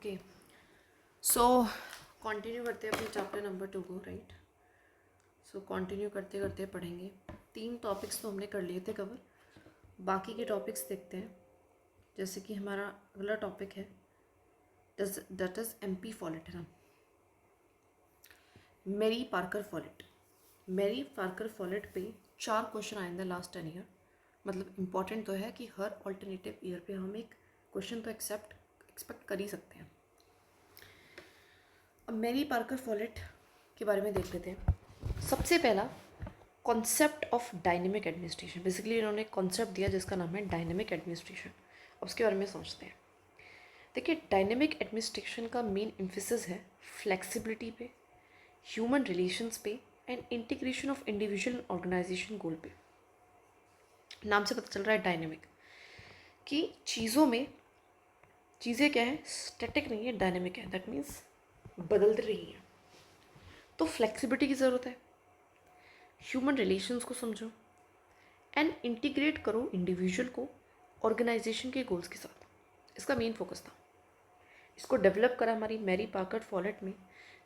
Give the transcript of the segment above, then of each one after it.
Okay, so continue करते हैं अपने चैप्टर नंबर 2 को, राइट। सो कंटिन्यू करते करते पढ़ेंगे। 3 टॉपिक्स तो हमने कर लिए थे कवर, बाकी के टॉपिक्स देखते हैं। जैसे कि हमारा अगला टॉपिक है दैट इज़ MP फॉलेट, है ना। Mary Parker Follett. Mary Parker Follett पे 4 क्वेश्चन आए थे लास्ट 10 ईयर। मतलब इम्पॉर्टेंट तो है कि हर ऑल्टरनेटिव ईयर पे हम एक क्वेश्चन तो एक्सपेक्ट कर ही सकते हैं। अब मैरी पार्कर फॉलेट के बारे में देख लेते हैं। सबसे पहला concept of dynamic administration. Basically इन्होंने एक कॉन्सेप्ट दिया जिसका नाम है डायनेमिक एडमिनिस्ट्रेशन। अब उसके बारे में समझते हैं। देखिए, डायनेमिक एडमिनिस्ट्रेशन का मेन एम्फेसिस है फ्लेक्सिबिलिटी पे, ह्यूमन रिलेशंस पे and integration of individual organization goal पे। नाम से पता चल रहा है डायनेमिक कि चीज़ें क्या है, स्टैटिक नहीं है, डायनेमिक है। दैट मीन्स बदल रही है। तो फ्लेक्सिबिलिटी की ज़रूरत है, ह्यूमन रिलेशंस को समझो एंड इंटीग्रेट करो इंडिविजुअल को ऑर्गेनाइजेशन के गोल्स के साथ। इसका मेन फोकस था। इसको डेवलप करा हमारी मैरी पार्कर फॉलेट में,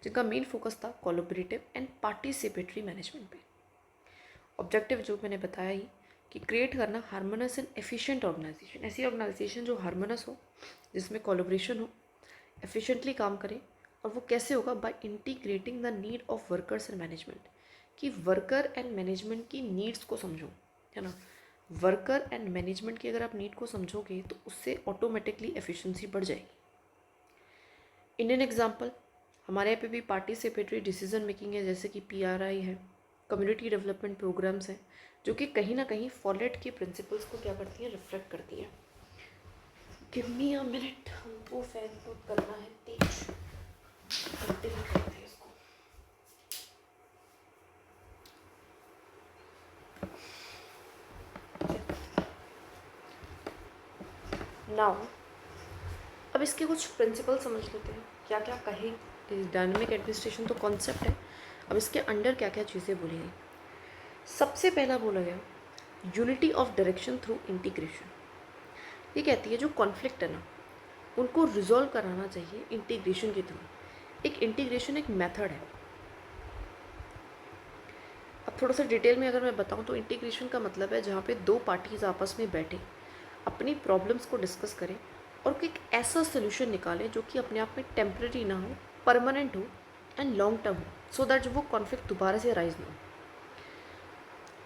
जिनका मेन फोकस था कोलैबोरेटिव एंड पार्टिसिपेटरी मैनेजमेंट पे। ऑब्जेक्टिव जो मैंने बताया ही कि क्रिएट करना हार्मोनस एंड एफिशिएंट ऑर्गेनाइजेशन। ऐसी ऑर्गेनाइजेशन जो हार्मोनस हो, जिसमें कोलैबोरेशन हो, एफिशिएंटली काम करे। और वो कैसे होगा? By integrating the need of workers and management. कि वर्कर एंड मैनेजमेंट की नीड्स को समझो, है ना। वर्कर एंड मैनेजमेंट की अगर आप नीड को समझोगे तो उससे ऑटोमेटिकली एफिशिएंसी बढ़ जाएगी। इंडियन एग्जाम्पल हमारे यहाँ पे भी पार्टिसिपेटरी डिसीजन मेकिंग है, जैसे कि PRI है, कम्युनिटी डेवलपमेंट प्रोग्राम्स हैं, जो कि कहीं ना कहीं फॉलेट के प्रिंसिपल्स को क्या करती हैं, रिफ्लेक्ट करती हैं। गिव मी अ मिनट, हमको फैन को करना है तेज, करते ही करते हैं इसको। नाउ अब इसके कुछ प्रिंसिपल समझ लेते हैं, क्या क्या कहे। डायनेमिक एडमिनिस्ट्रेशन तो कॉन्सेप्ट है, अब इसके अंडर क्या क्या चीज़ें बोली गई। सबसे पहला बोला गया unity of direction through integration. ये कहती है जो कॉन्फ्लिक्ट है ना, उनको रिजॉल्व कराना चाहिए इंटीग्रेशन के थ्रू। एक इंटीग्रेशन एक मेथड है। अब थोड़ा सा डिटेल में अगर मैं बताऊं तो इंटीग्रेशन का मतलब है जहाँ पे दो पार्टीज आपस में बैठे अपनी प्रॉब्लम्स को डिस्कस करें और एक ऐसा सोल्यूशन निकालें जो कि अपने आप में टेम्प्रेरी ना हो, परमानेंट हो एंड लॉन्ग टर्म हो, सो दैट वो कॉन्फ्लिक्ट दोबारा से राइज ना हो।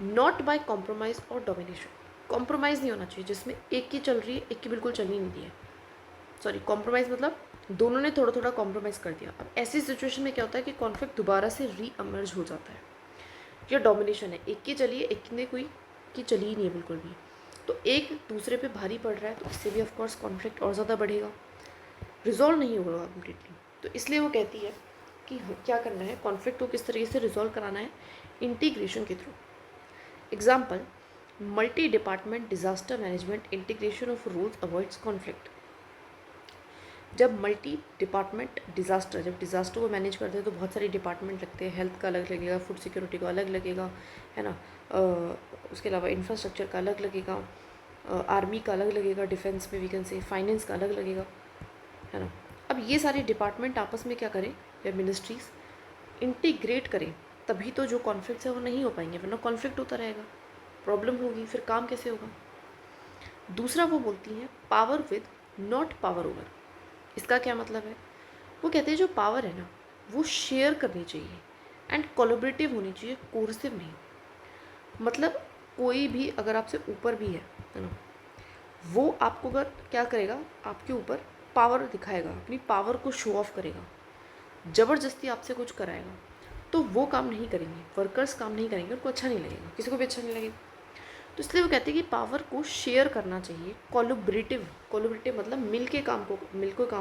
नॉट बाय कॉम्प्रोमाइज़ और डोमिनेशन। कॉम्प्रोमाइज़ नहीं होना चाहिए जिसमें एक की चल रही है, एक की बिल्कुल चल ही नहीं रही है। सॉरी, कॉम्प्रोमाइज़ मतलब दोनों ने थोड़ा थोड़ा कॉम्प्रोमाइज़ कर दिया। अब ऐसी सिचुएशन में क्या होता है कि कॉन्फ्लिक्ट दोबारा से री अमर्ज हो जाता है। या डोमिनेशन है, एक की चलिए, एक ने कोई की चली ही नहीं है बिल्कुल भी, तो एक दूसरे पे भारी पड़ रहा है, तो इससे भी ऑफकोर्स कॉन्फ्लिक्ट और ज़्यादा बढ़ेगा, रिजॉल्व नहीं होगा कम्प्लीटली। तो इसलिए वो कहती है कि क्या करना है, कॉन्फ्लिक्ट को किस तरीके से रिजॉल्व कराना है, इंटीग्रेशन के through. Example, multi department disaster management integration of rules avoids conflict. जब मल्टी डिपार्टमेंट डिज़ास्टर, जब डिज़ास्टर को मैनेज करते हैं तो बहुत सारे डिपार्टमेंट लगते हैं। हेल्थ का अलग लगेगा, फूड सिक्योरिटी का अलग लगेगा, है ना। उसके अलावा इंफ्रास्ट्रक्चर का अलग लगेगा, आर्मी का अलग लगेगा, डिफेंस में वी कैन से, फाइनेंस का अलग लगेगा, है ना। अब ये सारे डिपार्टमेंट आपस में क्या करें, या मिनिस्ट्रीज इंटीग्रेट करें, तभी तो जो कॉन्फ्लिक्ट है वो नहीं हो पाएंगे, वरना कॉन्फ्लिक्ट होता रहेगा, प्रॉब्लम होगी, फिर काम कैसे होगा। दूसरा वो बोलती हैं power with not power over. इसका क्या मतलब है? वो कहते हैं जो पावर है ना, वो शेयर करनी चाहिए एंड कोलैबोरेटिव होनी चाहिए, कोर्सिव नहीं। मतलब कोई भी अगर आपसे ऊपर भी है ना, वो आपको अगर क्या करेगा, आपके ऊपर पावर दिखाएगा, अपनी पावर को शो ऑफ करेगा, ज़बरदस्ती आपसे कुछ कराएगा, तो वो काम नहीं करेंगे, वर्कर्स काम नहीं करेंगे, उनको अच्छा नहीं लगेगा, किसी को भी अच्छा नहीं लगेगा। तो इसलिए वो कहते हैं कि पावर को शेयर करना चाहिए, कोलैबोरेटिव मतलब मिल के काम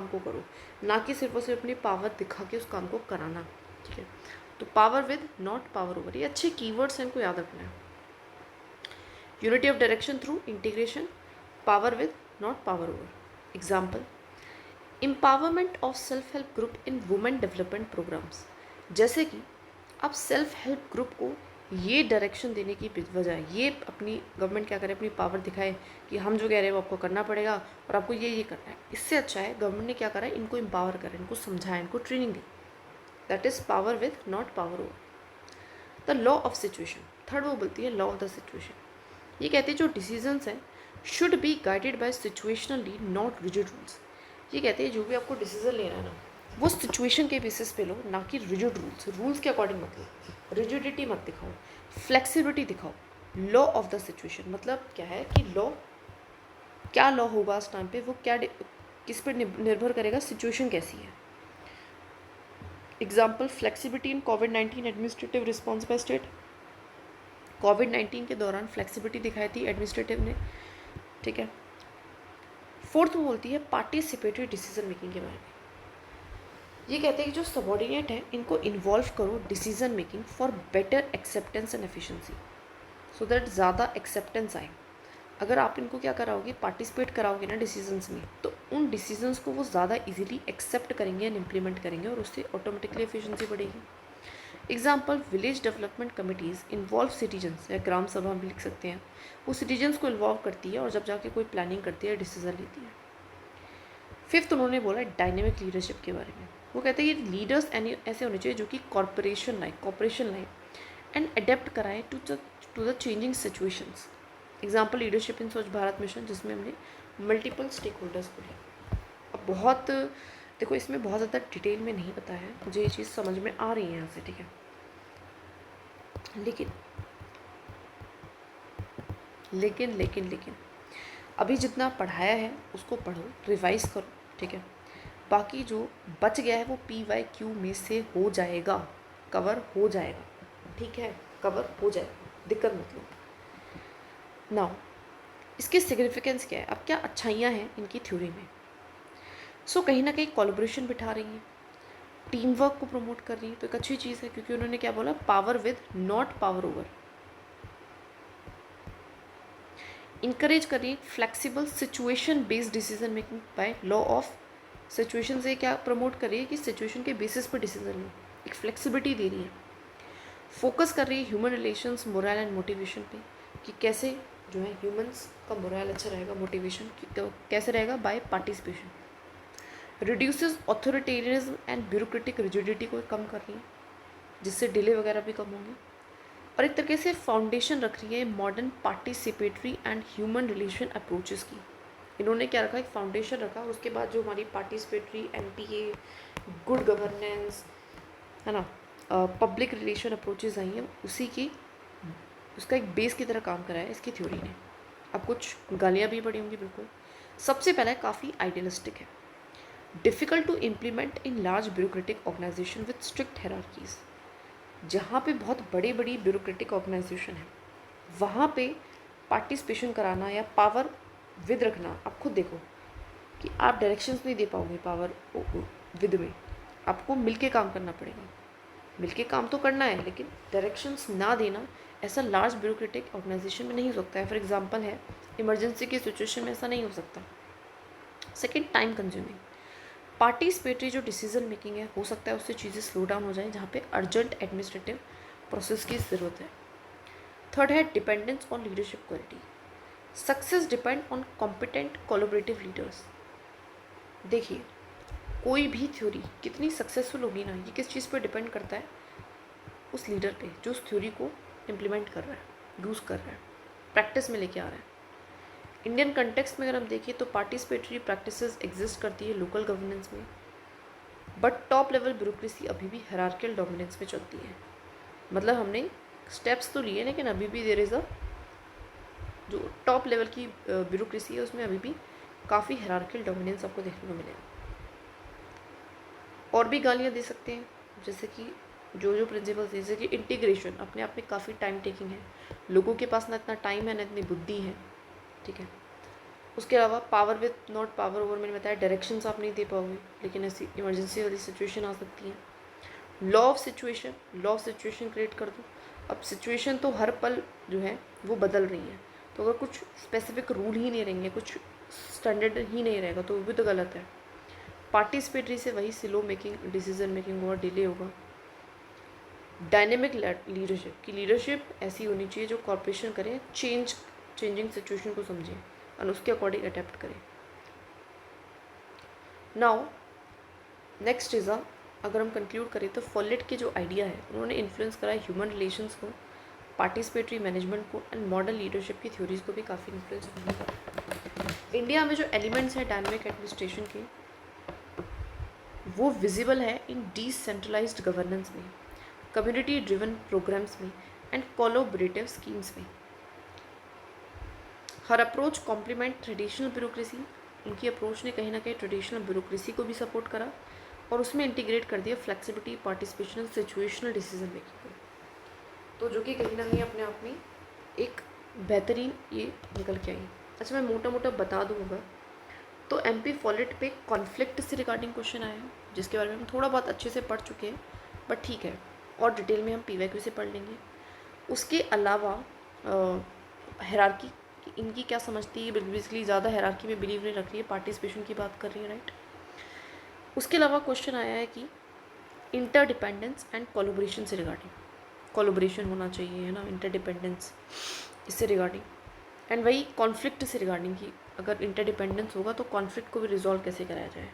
को करो, ना कि सिर्फ और सिर्फ अपनी पावर दिखा के उस काम को कराना, ठीक है। तो power with not power over, ये अच्छे कीवर्ड्स हैं, इनको याद रखना है। Unity of direction through integration, power with not power over. Example, empowerment of self help group in women development programs. जैसे कि आप सेल्फ हेल्प ग्रुप को ये डायरेक्शन देने की वजह, ये अपनी गवर्नमेंट क्या करे, अपनी पावर दिखाए कि हम जो कह रहे हैं वो आपको करना पड़ेगा और आपको ये करना है। इससे अच्छा है गवर्नमेंट ने क्या करा है, इनको एम्पावर करा, इनको समझाया, इनको training the. That is power with not power over. The law of situation, third वो बोलती है लॉ ऑफ द सिचुएशन। ये कहते हैं जो डिसीजंस हैं should be guided by situationally not rigid rules. ये कहते हैं जो भी आपको डिसीजन लेना है ना, वो सिचुएशन के बेसिस पे लो, ना कि रिजिड रूल्स। रूल्स के अकॉर्डिंग मत लो, रिजिडिटी मत दिखाओ, फ्लेक्सिबिलिटी दिखाओ। लॉ ऑफ द सिचुएशन मतलब क्या है कि लॉ, क्या लॉ होगा उस टाइम पे, वो क्या किस पर निर्भर करेगा, सिचुएशन कैसी है। एग्जाम्पल, फ्लेक्सिबिलिटी इन कोविड-19 एडमिनिस्ट्रेटिव रिस्पॉन्स बाय स्टेट। कोविड-19 के दौरान फ्लेक्सिबिलिटी दिखाई थी एडमिनिस्ट्रेटिव ने, ठीक है। फोर्थ में बोलती है पार्टिसिपेटरी डिसीजन मेकिंग के बारे में। ये कहते हैं कि जो सबॉर्डिनेट है इनको इन्वॉल्व करो decision making for better acceptance and efficiency, so that ज़्यादा एक्सेप्टेंस आए। अगर आप इनको क्या कराओगे, पार्टिसिपेट कराओगे ना डिसीजंस में, तो उन डिसीजंस को वो ज़्यादा इजीली एक्सेप्ट करेंगे एंड इम्प्लीमेंट करेंगे और उससे ऑटोमेटिकली एफिशिएंसी बढ़ेगी। Example, village development committees involve citizens, या ग्राम सभा भी लिख सकते हैं, वो सिटीजन्स को इन्वॉल्व करती है और जब जाके कोई प्लानिंग करती है, डिसीजन लेती है। फिफ्थ उन्होंने बोला डायनेमिक लीडरशिप के बारे में। वो कहते हैं ये लीडर्स ऐसे होने चाहिए जो कि कॉर्पोरेशन लाए एंड अडेप्ट कराएं to the changing situations. Example, leadership in Swachh Bharat mission, जिसमें हमने मल्टीपल स्टेक होल्डर्स को लिया। अब बहुत देखो, इसमें बहुत ज़्यादा डिटेल में नहीं पता है, मुझे ये चीज़ समझ में आ रही है यहाँ से, ठीक है। लेकिन अभी जितना पढ़ाया है उसको पढ़ो, रिवाइज करो, ठीक है। बाकी जो बच गया है वो PYQ में से हो जाएगा, कवर हो जाएगा, ठीक है, कवर हो जाएगा, दिक्कत मत लो। नाउ इसकी सिग्निफिकेंस क्या है, अब क्या अच्छाइयाँ हैं इनकी थ्योरी में। सो कहीं ना कहीं कोलैबोरेशन बिठा रही हैं, टीम वर्क को प्रमोट कर रही है, तो एक अच्छी चीज़ है, क्योंकि उन्होंने क्या बोला, power with not power over. Encourage कर रही है flexible situation based decision making by law of situation से क्या प्रमोट कर रही है कि सिचुएशन के बेसिस पर डिसीजन लो, एक फ्लेक्सिबिलिटी दे रही है। फोकस कर रही है human relations, moral and motivation पे, कि कैसे जो है ह्यूमंस का मोरल अच्छा रहेगा, मोटिवेशन कैसे रहेगा, by participation. Reduces authoritarianism and bureaucratic rigidity को कम कर रही है, जिससे डिले वगैरह भी कम होंगे। और एक तरीके से फाउंडेशन रख रही है modern participatory and human relation approaches की। इन्होंने क्या रखा, एक फाउंडेशन रखा, उसके बाद जो हमारी पार्टिसिपेटरी, NPA, गुड गवर्नेंस, है ना, पब्लिक रिलेशन अप्रोचेस आई हैं, उसी की उसका एक बेस की तरह काम करा है इसकी थ्योरी ने। अब कुछ गालियाँ भी पड़ी होंगी, बिल्कुल। सबसे पहला है काफ़ी आइडियलिस्टिक है, difficult to implement in large bureaucratic organization with strict hierarchies. जहाँ पे बहुत बड़ी बड़ी ब्यूरोक्रेटिक ऑर्गेनाइजेशन है, वहाँ पे पार्टिसिपेशन कराना या पावर विद रखना, आप खुद देखो कि आप डायरेक्शंस नहीं दे पाओगे पावर विद में, आपको मिलके काम करना पड़ेगा। मिलके काम तो करना है, लेकिन डायरेक्शंस ना देना ऐसा लार्ज ब्यूरोक्रेटिक ऑर्गेनाइजेशन में नहीं हो सकता है। फॉर एग्जांपल है, इमरजेंसी की सिचुएशन में ऐसा नहीं हो सकता। Second, time consuming. पार्टिसिपेटरी जो डिसीजन मेकिंग है, हो सकता है उससे चीज़ें स्लो डाउन हो जाएं, जहाँ पे अर्जेंट एडमिनिस्ट्रेटिव प्रोसेस की ज़रूरत है। थर्ड है dependence on leadership quality. Success depend on competent collaborative leaders. देखिए, कोई भी थ्योरी कितनी सक्सेसफुल होगी ना, ये किस चीज़ पर डिपेंड करता है, उस लीडर पे जो उस थ्योरी को इम्प्लीमेंट कर रहा है, यूज़ कर रहा है, प्रैक्टिस में लेके आ रहा है। इंडियन कंटेक्स्ट में अगर हम देखें तो पार्टिसिपेटरी प्रैक्टिसेस एग्जिस्ट करती है लोकल गवर्नेंस में, बट टॉप लेवल ब्यूरोक्रेसी अभी भी हायरार्कियल डोमिनेंस में चलती है। मतलब हमने स्टेप्स तो लिए, लेकिन अभी भी देयर इज़ अ, जो टॉप लेवल की ब्यूरोक्रेसी है उसमें अभी भी काफ़ी हायरार्कियल डोमिनेंस आपको देखने को मिलेगा। और भी गालियाँ दे सकते हैं, जैसे कि जो प्रिंसिपल्स, जैसे कि इंटीग्रेशन अपने आप में काफ़ी टाइम टेकिंग है, लोगों के पास ना इतना टाइम है ना इतनी बुद्धि है, ठीक है। उसके अलावा power with not power over, मैंने बताया डायरेक्शंस आप नहीं दे पाओगे, लेकिन ऐसी इमरजेंसी वाली सिचुएशन आ सकती है। लॉ ऑफ सिचुएशन क्रिएट कर दो। अब सिचुएशन तो हर पल जो है वो बदल रही है, तो अगर कुछ स्पेसिफिक रूल ही नहीं रहेंगे, कुछ स्टैंडर्ड ही नहीं रहेगा, तो वो भी तो गलत है। पार्टिसिपेटरी से वही स्लो मेकिंग, डिसीजन मेकिंग और डिले होगा। डायनेमिक लीडरशिप, की लीडरशिप ऐसी होनी चाहिए जो कॉर्पोरेशन करे, चेंजिंग सिचुएशन को समझे और उसके अकॉर्डिंग अडेप्ट करे। नाउ नेक्स्ट इज़ अगर हम कंक्लूड करें तो फॉलेट के जो आइडिया है उन्होंने इन्फ्लुएंस करा है ह्यूमन रिलेशंस को, पार्टिसिपेटरी मैनेजमेंट को एंड मॉडर्न लीडरशिप की थ्योरीज को भी काफ़ी इन्फ्लुएंस करा। इंडिया में जो एलिमेंट्स हैं डायनेमिक एडमिनिस्ट्रेशन के वो विजिबल है इन डिसेंट्रलाइज्ड गवर्नेंस में, कम्युनिटी ड्रिवन प्रोग्राम्स में एंड कोलैबोरेटिव स्कीम्स में। हर अप्रोच कॉम्प्लीमेंट ट्रेडिशनल ब्यूरोक्रेसी, इनकी अप्रोच ने कहीं ना कहीं ट्रेडिशनल ब्यूरोक्रेसी को भी सपोर्ट करा और उसमें इंटीग्रेट कर दिया flexibility, participation, situational decision making को, तो जो कि कहीं ना कहीं अपने आप में एक बेहतरीन ये निकल के आई। अच्छा, मैं मोटा मोटा बता दूँगा तो एमपी फॉलेट पे कॉन्फ्लिक्ट से रिगार्डिंग क्वेश्चन आया है जिसके बारे में हम थोड़ा बहुत अच्छे से पढ़ चुके हैं, बट ठीक है और डिटेल में हम पीवाईक्यू से पढ़ लेंगे। उसके अलावा हायरार्की, इनकी क्या समझती है, बेसिकली ज़्यादा हायरार्की में बिलीव नहीं रख रही है, पार्टिसिपेशन की बात कर रही है, राइट। उसके अलावा क्वेश्चन आया है कि इंटरडिपेंडेंस एंड कोलैबोरेशन से रिगार्डिंग, कोलैबोरेशन होना चाहिए, है ना, इंटरडिपेंडेंस इससे रिगार्डिंग, एंड वही कॉन्फ्लिक्ट से रिगार्डिंग की अगर इंटरडिपेंडेंस होगा तो कॉन्फ्लिक्ट को भी रिजॉल्व कैसे कराया जाए।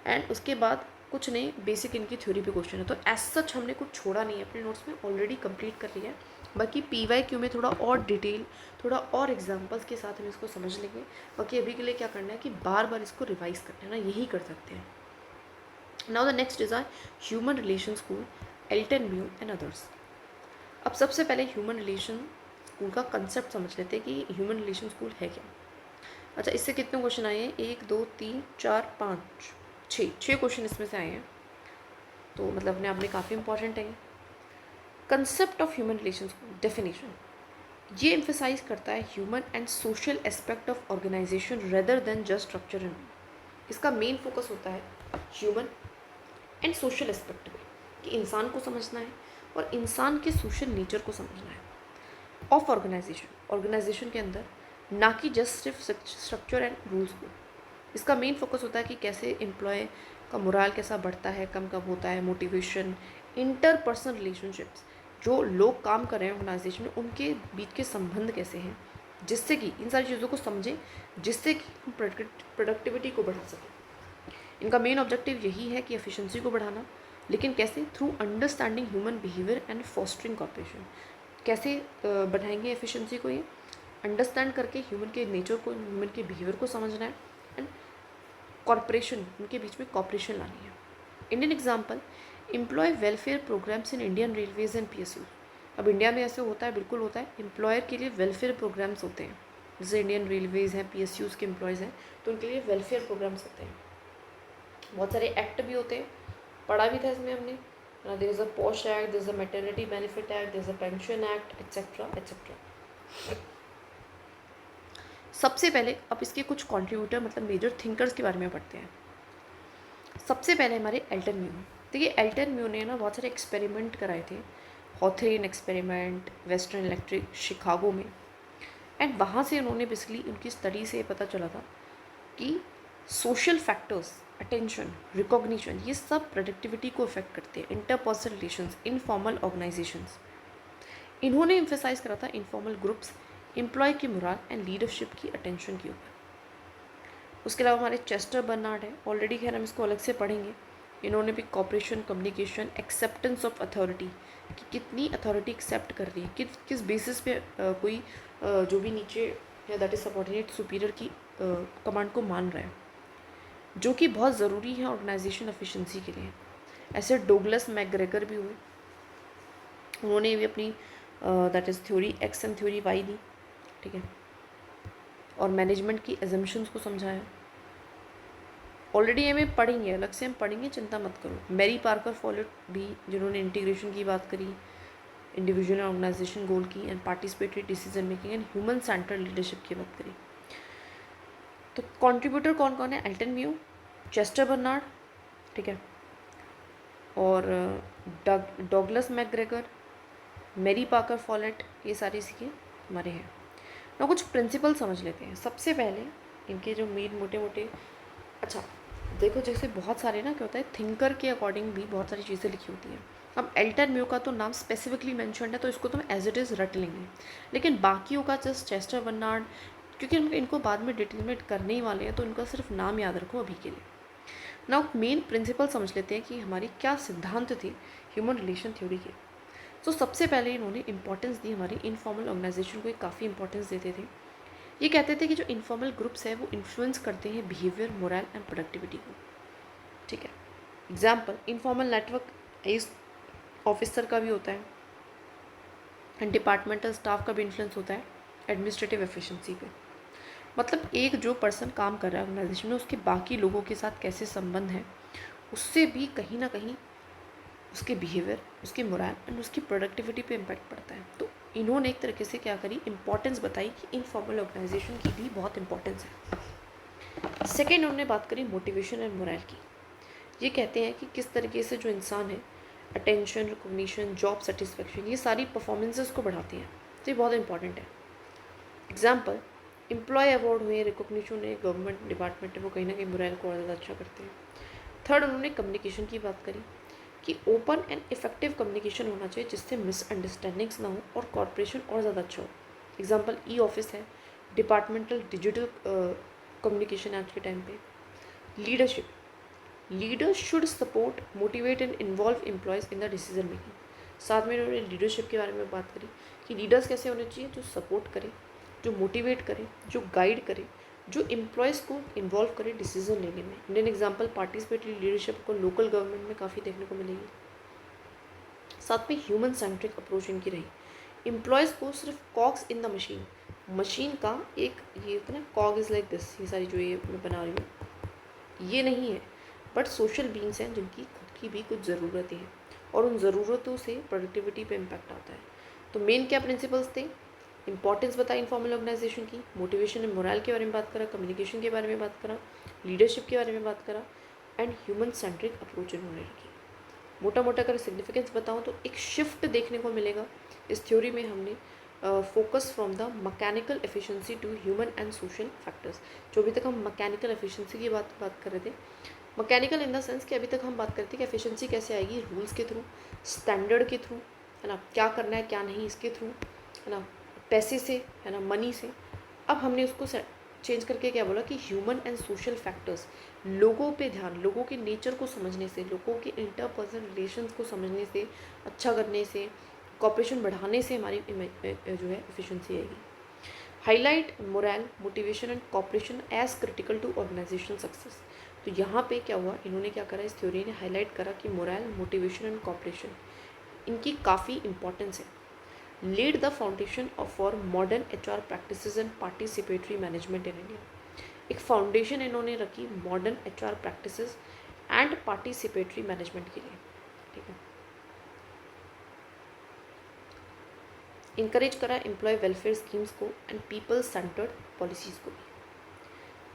एंड उसके बाद कुछ नहीं बेसिक इनकी थ्योरी पे क्वेश्चन है, तो एज सच हमने कुछ छोड़ा नहीं है, अपने नोट्स में ऑलरेडी कंप्लीट कर लिया है। बाकी पीवाईक्यू में थोड़ा और डिटेल, थोड़ा और एग्जांपल्स के साथ हम इसको समझ लेंगे। बाकी अभी के लिए क्या करना है कि बार बार इसको रिवाइज करना है ना, यही कर सकते हैं। Now the next is are human relation school, Elton Mayo and others. अब सबसे पहले ह्यूमन रिलेशन स्कूल का कंसेप्ट समझ लेते हैं कि ह्यूमन रिलेशन स्कूल है क्या। अच्छा, इससे कितने क्वेश्चन आए हैं, 1 2 3 4 5 6 क्वेश्चन इसमें से आए हैं, तो मतलब अपने आप में काफ़ी इंपॉर्टेंट है। Concept of human relations, definition, ये एम्फेसाइज करता है human and social aspect of organization rather than just structure and. इसका मेन फोकस होता है ह्यूमन एंड सोशल एस्पेक्ट में, कि इंसान को समझना है और इंसान के सोशल नेचर को समझना है ऑफ ऑर्गेनाइजेशन, ऑर्गेनाइजेशन के अंदर, ना कि जस्ट सिर्फ स्ट्रक्चर एंड रूल्स को। इसका मेन फोकस होता है कि कैसे एम्प्लॉय का मोराल कैसा बढ़ता है, कम कब होता है, मोटिवेशन, इंटरपर्सनल रिलेशनशिप्स, जो लोग काम कर रहे हैं ऑर्गेनाइजेशन में उनके बीच के संबंध कैसे हैं, जिससे कि इन सारी चीज़ों को समझें, जिससे कि हम प्रोडक्टिविटी को बढ़ा सकें। इनका मेन ऑब्जेक्टिव यही है कि एफिशिएंसी को बढ़ाना, लेकिन कैसे, through understanding human behaviour and fostering corporation. कैसे बढ़ाएंगे एफिशिएंसी को, ये अंडरस्टैंड करके ह्यूमन के नेचर को, ह्यूमन के बिहेवियर को समझना है एंड कॉर्पोरेशन, उनके बीच में कॉपरेशन लानी है। Indian example, employee welfare programs in Indian railways and PSU. अब इंडिया में ऐसे होता है, बिल्कुल होता है, एम्प्लॉयर के लिए वेलफेयर प्रोग्राम्स होते हैं, जैसे इंडियन रेलवेज हैं, पीएसयूज़ के एम्प्लॉयज़ हैं तो उनके लिए वेलफेयर प्रोग्राम्स होते हैं। बहुत सारे एक्ट भी होते हैं, पढ़ा भी था इसमें हमने, there is a post act, there is a maternity benefit act, there is a pension act, etcetera etcetera. सबसे पहले अब इसके कुछ कंट्रीब्यूटर मतलब मेजर थिंकर्स के बारे में पढ़ते हैं। सबसे पहले हमारे एल्टन म्यू। देखिए एल्टन म्यू ने ना बहुत सारे एक्सपेरिमेंट कराए थे, हॉथरिन एक्सपेरिमेंट, वेस्टर्न इलेक्ट्रिक शिकागो में, एंड वहाँ से उन्होंने बेसिकली उनकी स्टडी से पता चला था कि सोशल फैक्टर्स, अटेंशन, रिकॉग्निशन, ये सब प्रोडक्टिविटी को इफेक्ट करते हैं, इंटरपर्सनल रिलेशंस, इनफॉर्मल ऑर्गेनाइजेशंस। इन्होंने एम्फेसाइज करा था इनफॉर्मल ग्रुप्स, एम्प्लॉय की मोरल एंड लीडरशिप की अटेंशन के ऊपर। उसके अलावा हमारे चेस्टर बर्नार्ड है, ऑलरेडी खैर हम इसको अलग से पढ़ेंगे। इन्होंने भी cooperation, communication, acceptance of authority, कि कितनी अथॉरिटी एक्सेप्ट कर रही है, किस बेसिस पे कोई जो भी नीचे है दैट इज सबऑर्डिनेट सुपीरियर की कमांड को मान रहा है, जो कि बहुत ज़रूरी है ऑर्गेनाइजेशन एफिशिएंसी के लिए। ऐसे डोगलस मैकग्रेगर भी हुए, उन्होंने भी अपनी that is theory X and theory Y दी, ठीक है, और मैनेजमेंट की एजम्पशंस को समझाया। ऑलरेडी हमें पढ़ेंगे, अलग से हम पढ़ेंगे, चिंता मत करो। मैरी पार्कर फॉलेट भी, जिन्होंने इंटीग्रेशन की बात करी, इंडिविजुअल ऑर्गेनाइजेशन गोल की, and participatory decision making and human centred leadership की बात करी। तो कंट्रीब्यूटर कौन कौन है, एल्टन म्यू, चेस्टर बर्नार्ड, ठीक है, और Douglas McGregor, Mary Parker Follett, ये सारे इसके हमारे हैं ना। कुछ प्रिंसिपल समझ लेते हैं। सबसे पहले इनके जो मेन मोटे मोटे, अच्छा देखो जैसे बहुत सारे ना क्या होता है, थिंकर के अकॉर्डिंग भी बहुत सारी चीज़ें लिखी होती हैं, अब एल्टर म्यू का तो नाम स्पेसिफिकली मेंशन्ड है तो इसको तो हम एज इट इज़ रट लेंगे, लेकिन बाकियों का जस्ट चेस्टर बर्नार्ड, क्योंकि हम इनको बाद में डिटेलमेंट करने ही वाले हैं तो इनका सिर्फ नाम याद रखो अभी के लिए। नाउ मेन प्रिंसिपल समझ लेते हैं कि हमारी क्या सिद्धांत थे ह्यूमन रिलेशन थ्योरी के। तो सबसे पहले इन्होंने इंपॉर्टेंस दी हमारी इनफॉर्मल ऑर्गेनाइजेशन को, काफ़ी इंपॉर्टेंस देते थे। ये कहते थे कि जो इनफॉर्मल ग्रुप्स है वो इन्फ्लुएंस करते हैं बिहेवियर, मोरल एंड प्रोडक्टिविटी को। ठीक है, एग्जाम्पल इनफॉर्मल नेटवर्क इस ऑफिसर का भी होता है एंड डिपार्टमेंटल स्टाफ का भी इन्फ्लुएंस होता है एडमिनिस्ट्रेटिव एफिशिएंसी पे। मतलब एक जो पर्सन काम कर रहा है ऑर्गेनाइजेशन में उसके बाकी लोगों के साथ कैसे संबंध है, उससे भी कहीं ना कहीं उसके बिहेवियर, उसकी मोरल एंड उसकी प्रोडक्टिविटी पे इम्पैक्ट पड़ता है। तो इन्होंने एक तरीके से क्या करी, इंपॉर्टेंस बताई कि इनफॉर्मल ऑर्गेनाइजेशन की भी बहुत इंपॉर्टेंस है। सेकेंड उन्होंने बात करी मोटिवेशन एंड मोरल की। ये कहते हैं कि किस तरीके से जो इंसान है अटेंशन, रिकॉग्निशन, जॉब सेटिस्फेक्शन, ये सारी परफॉर्मेंसेस को बढ़ाती हैं, तो ये बहुत इंपॉर्टेंट है। एग्जाम्पल एम्प्लॉय अवार्ड हुए, रिकॉग्निशन हुए, गवर्नमेंट डिपार्टमेंट है वो कहीं ना कहीं मोरल को और ज़्यादा अच्छा करते हैं। थर्ड उन्होंने कम्युनिकेशन की बात करी कि ओपन एंड इफेक्टिव कम्युनिकेशन होना चाहिए जिससे मिसअंडरस्टैंडिंग्स ना हो और कॉर्पोरेशन और ज़्यादा अच्छा हो। एग्जाम्पल ई ऑफिस है, डिपार्टमेंटल डिजिटल कम्युनिकेशन आज के टाइम पे। Leadership, leaders should support, motivate and involve employees in the decision making. साथ में उन्होंने लीडरशिप के बारे में बात करी कि लीडर्स कैसे होने चाहिए, जो सपोर्ट करें, जो मोटिवेट करें, जो गाइड करें, जो एम्प्लॉयज़ को इन्वॉल्व करें डिसीजन लेने में। इंडियन एग्जाम्पल पार्टिसिपेटरी लीडरशिप को लोकल गवर्नमेंट में काफ़ी देखने को मिलेगी। साथ में ह्यूमन सेंट्रिक अप्रोच इनकी रही, एम्प्लॉयज़ को सिर्फ COGS in the machine, machine का एक ये होता है ना, कॉग इज़ लाइक दिस, ये सारी जो ये मैं बना रही हूँ ये नहीं है, बट सोशल बींग्स हैं जिनकी खुद की भी कुछ ज़रूरतें हैं और उन ज़रूरतों से प्रोडक्टिविटी पे इम्पैक्ट आता है। तो मेन क्या प्रिंसिपल्स थे, इंपॉर्टेंस बताई इनफॉर्मल ऑर्गेनाइजेशन की, मोटिवेशन एंड मोरल के बारे में बात करा, कम्युनिकेशन के बारे में बात करा, लीडरशिप के बारे में बात करा एंड ह्यूमन सेंट्रिक अप्रोच इन्होंने रखी। मोटा मोटा अगर सिग्निफिकेंस बताऊँ तो एक शिफ्ट देखने को मिलेगा इस थ्योरी में। हमने focus from the mechanical efficiency to human and social factors. जो अभी तक हम मैकेनिकल एफिशिएंसी की बात कर रहे थे, मैकेनिकल इन द सेंस कि अभी तक हम बात करते हैं कि एफिशिएंसी कैसे आएगी, रूल्स के थ्रू, स्टैंडर्ड के थ्रू, है ना, क्या करना है क्या नहीं इसके थ्रू, है ना, पैसे से, है ना, मनी से। अब हमने उसको चेंज करके क्या बोला कि ह्यूमन एंड सोशल फैक्टर्स, लोगों पे ध्यान, लोगों के नेचर को समझने से, लोगों के इंटरपर्सनल रिलेशंस को समझने से, अच्छा करने से, कॉपरेशन बढ़ाने से हमारी जो है एफिशिएंसी आएगी। Highlight moral, motivation and cooperation as critical to organizational success. तो यहाँ पे क्या हुआ, इन्होंने क्या करा, इस थ्योरी ने हाईलाइट करा कि मोरल, मोटिवेशन एंड कॉपरेशन इनकी काफ़ी इंपॉर्टेंस है। laid the foundation for modern HR practices and participatory management in India। एक फाउंडेशन इन्होंने रखी modern HR practices and participatory management के लिए। ठीक है, इंकरेज करा एम्प्लॉय वेलफेयर स्कीम्स को एंड पीपल सेंटर्ड पॉलिसीज़ को भी।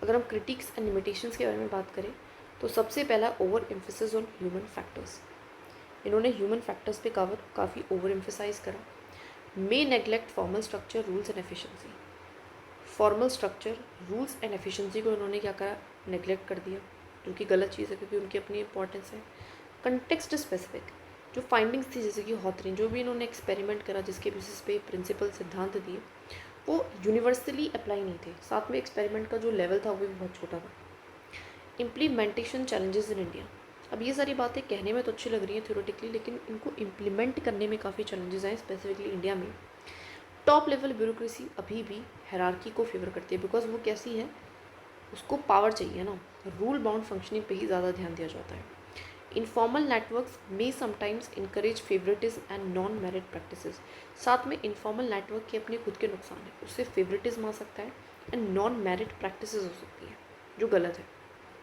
अगर हम क्रिटिक्स एंड लिमिटेशंस के बारे में बात करें तो सबसे पहला over emphasis on human factors. इन्होंने ह्यूमन फैक्टर्स पे काफ़ी ओवर एम्फेसाइज करा। May neglect formal structure, rules and efficiency. Formal structure, rules and efficiency को इन्होंने क्या करा, नेग्लेक्ट कर दिया, जो कि गलत चीज़ है क्योंकि उनकी अपनी इंपॉर्टेंस है। कंटेक्स्ट स्पेसिफिक, जो फाइंडिंग्स थी जैसे कि हॉथरिन, जो भी इन्होंने एक्सपेरिमेंट करा जिसके बेसिस पे प्रिंसिपल सिद्धांत दिए, वो यूनिवर्सली अप्लाई नहीं थे। साथ में एक्सपेरिमेंट का जो लेवल था वो भी बहुत छोटा था। Implementation challenges in India. अब ये सारी बातें कहने में तो अच्छी लग रही हैं थ्योरेटिकली, लेकिन इनको इम्प्लीमेंट करने में काफ़ी चैलेंजेस हैं, स्पेसिफिकली इंडिया में। टॉप लेवल ब्यूरोक्रेसी अभी भी हायरार्की को फेवर करती है, बिकॉज वो कैसी है, उसको पावर चाहिए ना, रूल बाउंड फंक्शनिंग पे ही ज़्यादा ध्यान दिया जाता है। Informal networks may sometimes encourage favouritism and non merit practices. साथ में इनफॉर्मल नेटवर्क के अपने खुद के नुकसान है, उससे फेवरेटिज्म आ सकता है एंड नॉन मेरिट प्रैक्टिसेस हो सकती है जो गलत है।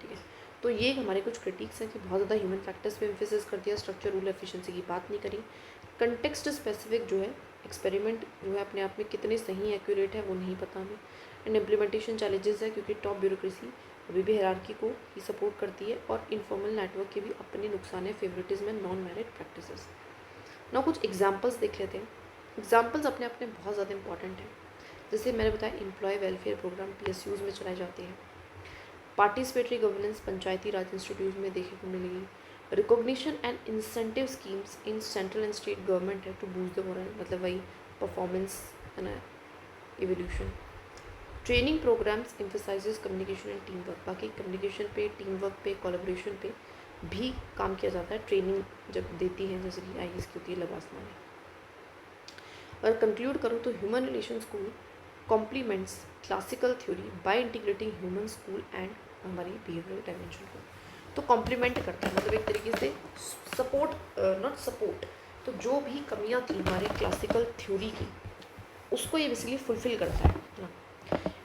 ठीक है, तो ये हमारे कुछ क्रिटिक्स हैं कि बहुत ज़्यादा ह्यूमन फैक्टर्स पे एम्फेसिस कर दिया, स्ट्रक्चर, रूल, एफिशिएंसी की बात नहीं करी। कंटेक्स्ट स्पेसिफिक जो है एक्सपेरिमेंट जो है अपने आप में कितने सही एक्यूरेट है वो नहीं पता हमें। एंड इम्प्लीमेंटेशन चैलेंजेस है क्योंकि टॉप ब्यूरोक्रेसी अभी भी हायरार्की को ही सपोर्ट करती है और इनफॉर्मल नेटवर्क के भी अपने नुकसान है, favouritism and non merit practices. ना कुछ एग्जाम्पल्स देख लेते हैं। एग्जाम्पल्स अपने अपने बहुत ज़्यादा इंपॉर्टेंट हैं। जैसे मैंने बताया एम्प्लॉय वेलफेयर प्रोग्राम PSUs में चलाए जाते हैं। Participatory governance Panchayati Raj institute में देखने को मिलेगी। Recognition and incentive schemes in central and state government है टू बूस्ट द मोरल, मतलब वही परफॉर्मेंस है ना, evolution. Training programs emphasizes communication and team work, बाकी कम्युनिकेशन पे, टीम वर्क पे, कोलैबोरेशन पे भी काम किया जाता है, ट्रेनिंग जब देती है, जैसे कि IAS की होती है लबासना में। अगर कंक्लूड करूँ तो human relation school complements classical theory by integrating human school and हमारी बिहेवियरल डायमेंशन को, तो कॉम्प्लीमेंट करता है, मतलब एक तरीके से सपोर्ट, नॉट सपोर्ट, तो जो भी कमियां थी हमारे क्लासिकल थ्योरी की उसको ये बेसिकली फुलफिल करता है ना।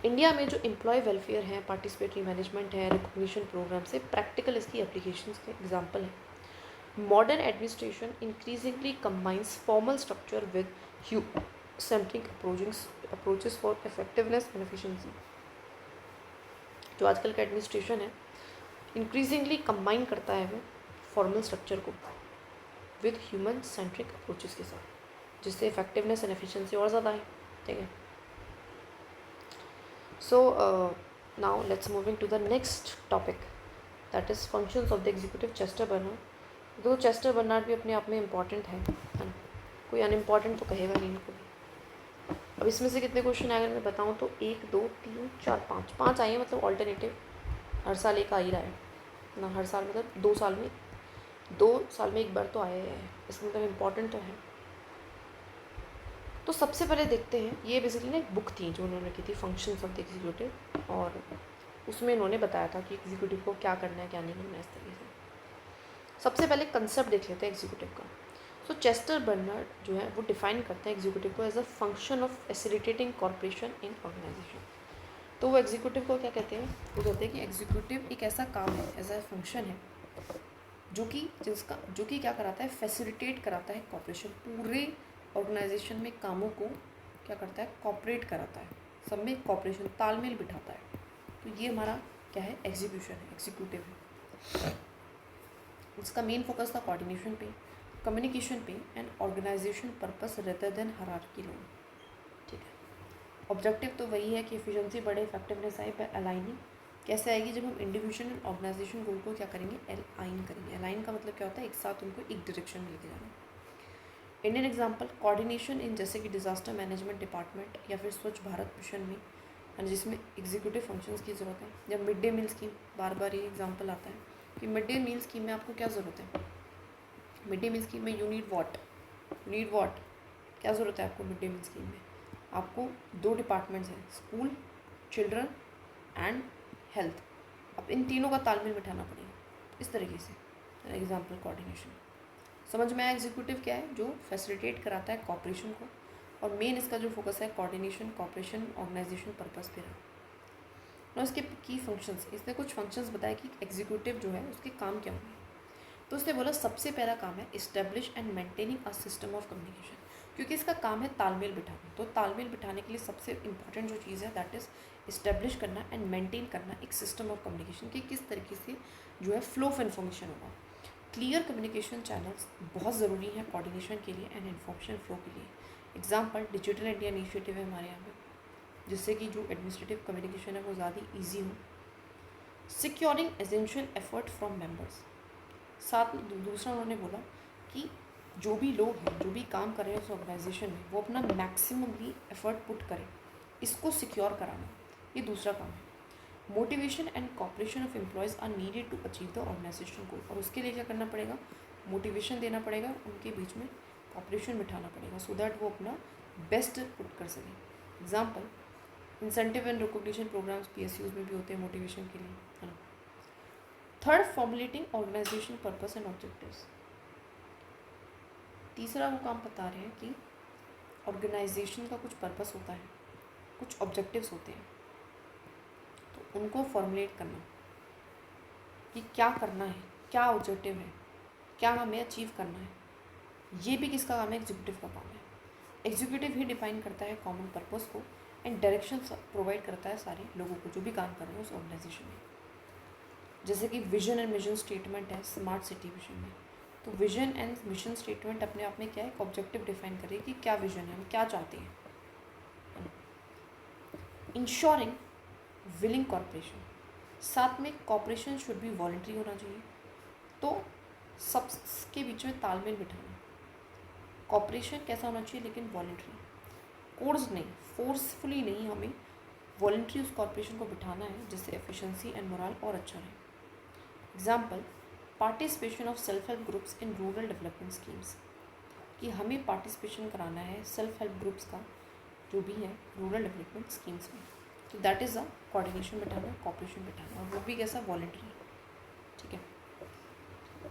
इंडिया में जो एम्प्लॉय वेलफेयर है, पार्टिसिपेटरी मैनेजमेंट है, रिकॉग्निशन प्रोग्राम से प्रैक्टिकल इसकी एप्लीकेशंस के एग्जांपल है। Modern administration increasingly combines formal structure with human-centric approaches for effectiveness and efficiency. जो आजकल का एडमिनिस्ट्रेशन है इंक्रीजिंगली कंबाइन करता है वो फॉर्मल स्ट्रक्चर को विद ह्यूमन सेंट्रिक अप्रोचेस के साथ, जिससे इफेक्टिवनेस एंड एफिशिएंसी और ज़्यादा है। ठीक है, so now let's moving to the next topic, that is functions of the executive Chester Barnard. तो चेस्टर बर्नार्ड भी अपने आप में इम्पॉर्टेंट है ना, कोई अनइम्पॉर्टेंट तो कहेगा नहीं इनको भी। अब इसमें से कितने क्वेश्चन अगर मैं बताऊँ तो 1 2 3 4 5 आए हैं, मतलब ऑल्टरनेटिव हर साल एक आ ही रहा है ना, हर साल मतलब 2 साल में एक बार तो आया है, इसमें मतलब इम्पॉर्टेंट तो है। तो सबसे पहले देखते हैं, ये बेसिकली ना एक बुक थी जो उन्होंने की थी, फंक्शंस ऑफ द एग्जीक्यूटिव, और उसमें इन्होंने बताया था कि एग्जीक्यूटिव को क्या करना है क्या नहीं करना है, इस तरीके से। सबसे पहले कंसेप्ट देख लेते हैं एग्जीक्यूटिव का। सो चेस्टर बर्नार्ड जो है वो डिफाइन करते हैं एग्जीक्यूटिव को as a function of facilitating corporation in organization. तो वो एग्जीक्यूटिव को क्या कहते हैं, वो कहते हैं कि एग्जीक्यूटिव एक ऐसा काम है, एज अ फंक्शन है जो कि क्या कराता है, फैसिलिटेट कराता है कॉर्पोरेशन, पूरे ऑर्गेनाइजेशन में कामों को क्या करता है, कॉपरेट कराता है, सब में कॉपरेशन तालमेल बिठाता है। तो ये हमारा क्या है, एग्जीक्यूशन है, एग्जीक्यूटिव है। इसका मेन फोकस था कोऑर्डिनेशन पे, कम्युनिकेशन पे and organization purpose rather than hierarchy alone. ठीक है, ऑब्जेक्टिव तो वही है कि एफिशिएंसी बढ़े, इफेक्टिवनेस आए बाय अलाइनिंग। कैसे आएगी, जब हम इंडिविजुअल एंड ऑर्गेनाइजेशन गोल को क्या करेंगे, अलाइन करेंगे। अलाइन का मतलब क्या होता है, एक साथ उनको एक डायरेक्शन में लेके जाना। इंडियन एग्जांपल कोऑर्डिनेशन इन, जैसे कि डिजास्टर मैनेजमेंट डिपार्टमेंट या फिर स्वच्छ भारत मिशन में, जिसमें एग्जीक्यूटिव फंक्शंस की ज़रूरत है। जब मिड डे मील स्कीम, बार बार ये एग्जांपल आता है कि मिड डे मील स्कीम में आपको क्या ज़रूरत है, मिड डे मील स्कीम में यू नीड वॉट, क्या ज़रूरत है आपको मिड डे मील स्कीम में, आपको 2 डिपार्टमेंट्स हैं, स्कूल, चिल्ड्रन एंड हेल्थ। अब इन तीनों का तालमेल बिठाना पड़ेगा, इस तरीके से एग्जाम्पल कोऑर्डिनेशन। समझ में आया एग्जीक्यूटिव क्या है, जो फैसिलिटेट कराता है कॉपरेशन को, और मेन इसका जो फोकस है कोऑर्डिनेशन, कॉपरेशन, ऑर्गेनाइजेशन पर्पस पे रहा। और इसके की फंक्शंस, इसने कुछ फंक्शंस बताए कि एग्जीक्यूटिव जो है उसके काम क्या होंगे। तो उसने बोला सबसे पहला काम है establish and maintaining a system of communication, क्योंकि इसका काम है तालमेल बिठाना। तो तालमेल बिठाने के लिए सबसे इंपॉर्टेंट जो चीज़ है दैट इज़ इस्टेब्लिश करना एंड मेंटेन करना एक सिस्टम ऑफ कम्युनिकेशन, कि किस तरीके से जो है फ्लो ऑफ इन्फॉर्मेशन होगा। क्लियर कम्युनिकेशन चैनल्स बहुत ज़रूरी हैं कोऑर्डिनेशन के लिए एंड इन्फॉर्मेशन फ्लो के लिए। एग्जाम्पल डिजिटल इंडिया इनिशिएटिव है हमारे यहाँ पे, जिससे कि जो एडमिनिस्ट्रेटिव कम्युनिकेशन है वो ज़्यादा ईजी हो। Securing essential effort from members, साथ में दूसरा उन्होंने बोला कि जो भी लोग हैं, जो भी काम कर रहे हैं उस ऑर्गेनाइजेशन में, वो अपना मैक्सिममली एफर्ट पुट करें, इसको सिक्योर कराना, ये दूसरा काम है। Motivation and cooperation of employees are needed to achieve the organization goal, और उसके लिए क्या करना पड़ेगा, मोटिवेशन देना पड़ेगा, उनके बीच में कॉपरेशन बिठाना पड़ेगा, सो दैट वो अपना बेस्ट पुट कर सकें। Example incentive and recognition programs PSUs में भी होते हैं मोटिवेशन के लिए, है ना। Third, formulating organization purpose and objectives. तीसरा वो काम बता रहे हैं कि ऑर्गेनाइजेशन का कुछ पर्पस होता है, कुछ ऑब्जेक्टिव्स होते हैं, तो उनको फॉर्मुलेट करना कि क्या करना है, क्या ऑब्जेक्टिव है, क्या हमें अचीव करना है, ये भी किसका काम है, एग्जीक्यूटिव का काम है। एग्जीक्यूटिव ही डिफाइन करता है कॉमन पर्पस को एंड डायरेक्शन प्रोवाइड करता है सारे लोगों को जो भी काम कर रहे हैं उस ऑर्गेनाइजेशन में। जैसे कि विजन एंड मिशन स्टेटमेंट है स्मार्ट सिटी विजन में, तो विजन एंड मिशन स्टेटमेंट अपने आप में क्या है, एक ऑब्जेक्टिव डिफाइन करें कि क्या विजन है, हम क्या चाहते हैं। इंश्योरिंग विलिंग कॉर्पोरेशन, साथ में कॉर्पोरेशन शुड बी वॉलंटरी होना चाहिए। तो सबके बीच में तालमेल बिठाना। कॉपरेशन कैसा होना चाहिए, लेकिन वॉलंटरी, कोर्स नहीं, फोर्सफुली नहीं, हमें वॉलंटरी उस कॉपरेशन को बिठाना है जिससे एफिशिएंसी एंड मोरल और अच्छा रहे। Example, participation of self help groups in rural development schemes, कि हमें पार्टिसिपेशन कराना है सेल्फ हेल्प ग्रुप्स का जो भी है रूरल डेवलपमेंट स्कीम्स में, तो दैट इज़ अ कोऑर्डिनेशन बिठाना, कॉपरेशन बिठाना, और वो भी कैसा, वॉलंटरी। ठीक है।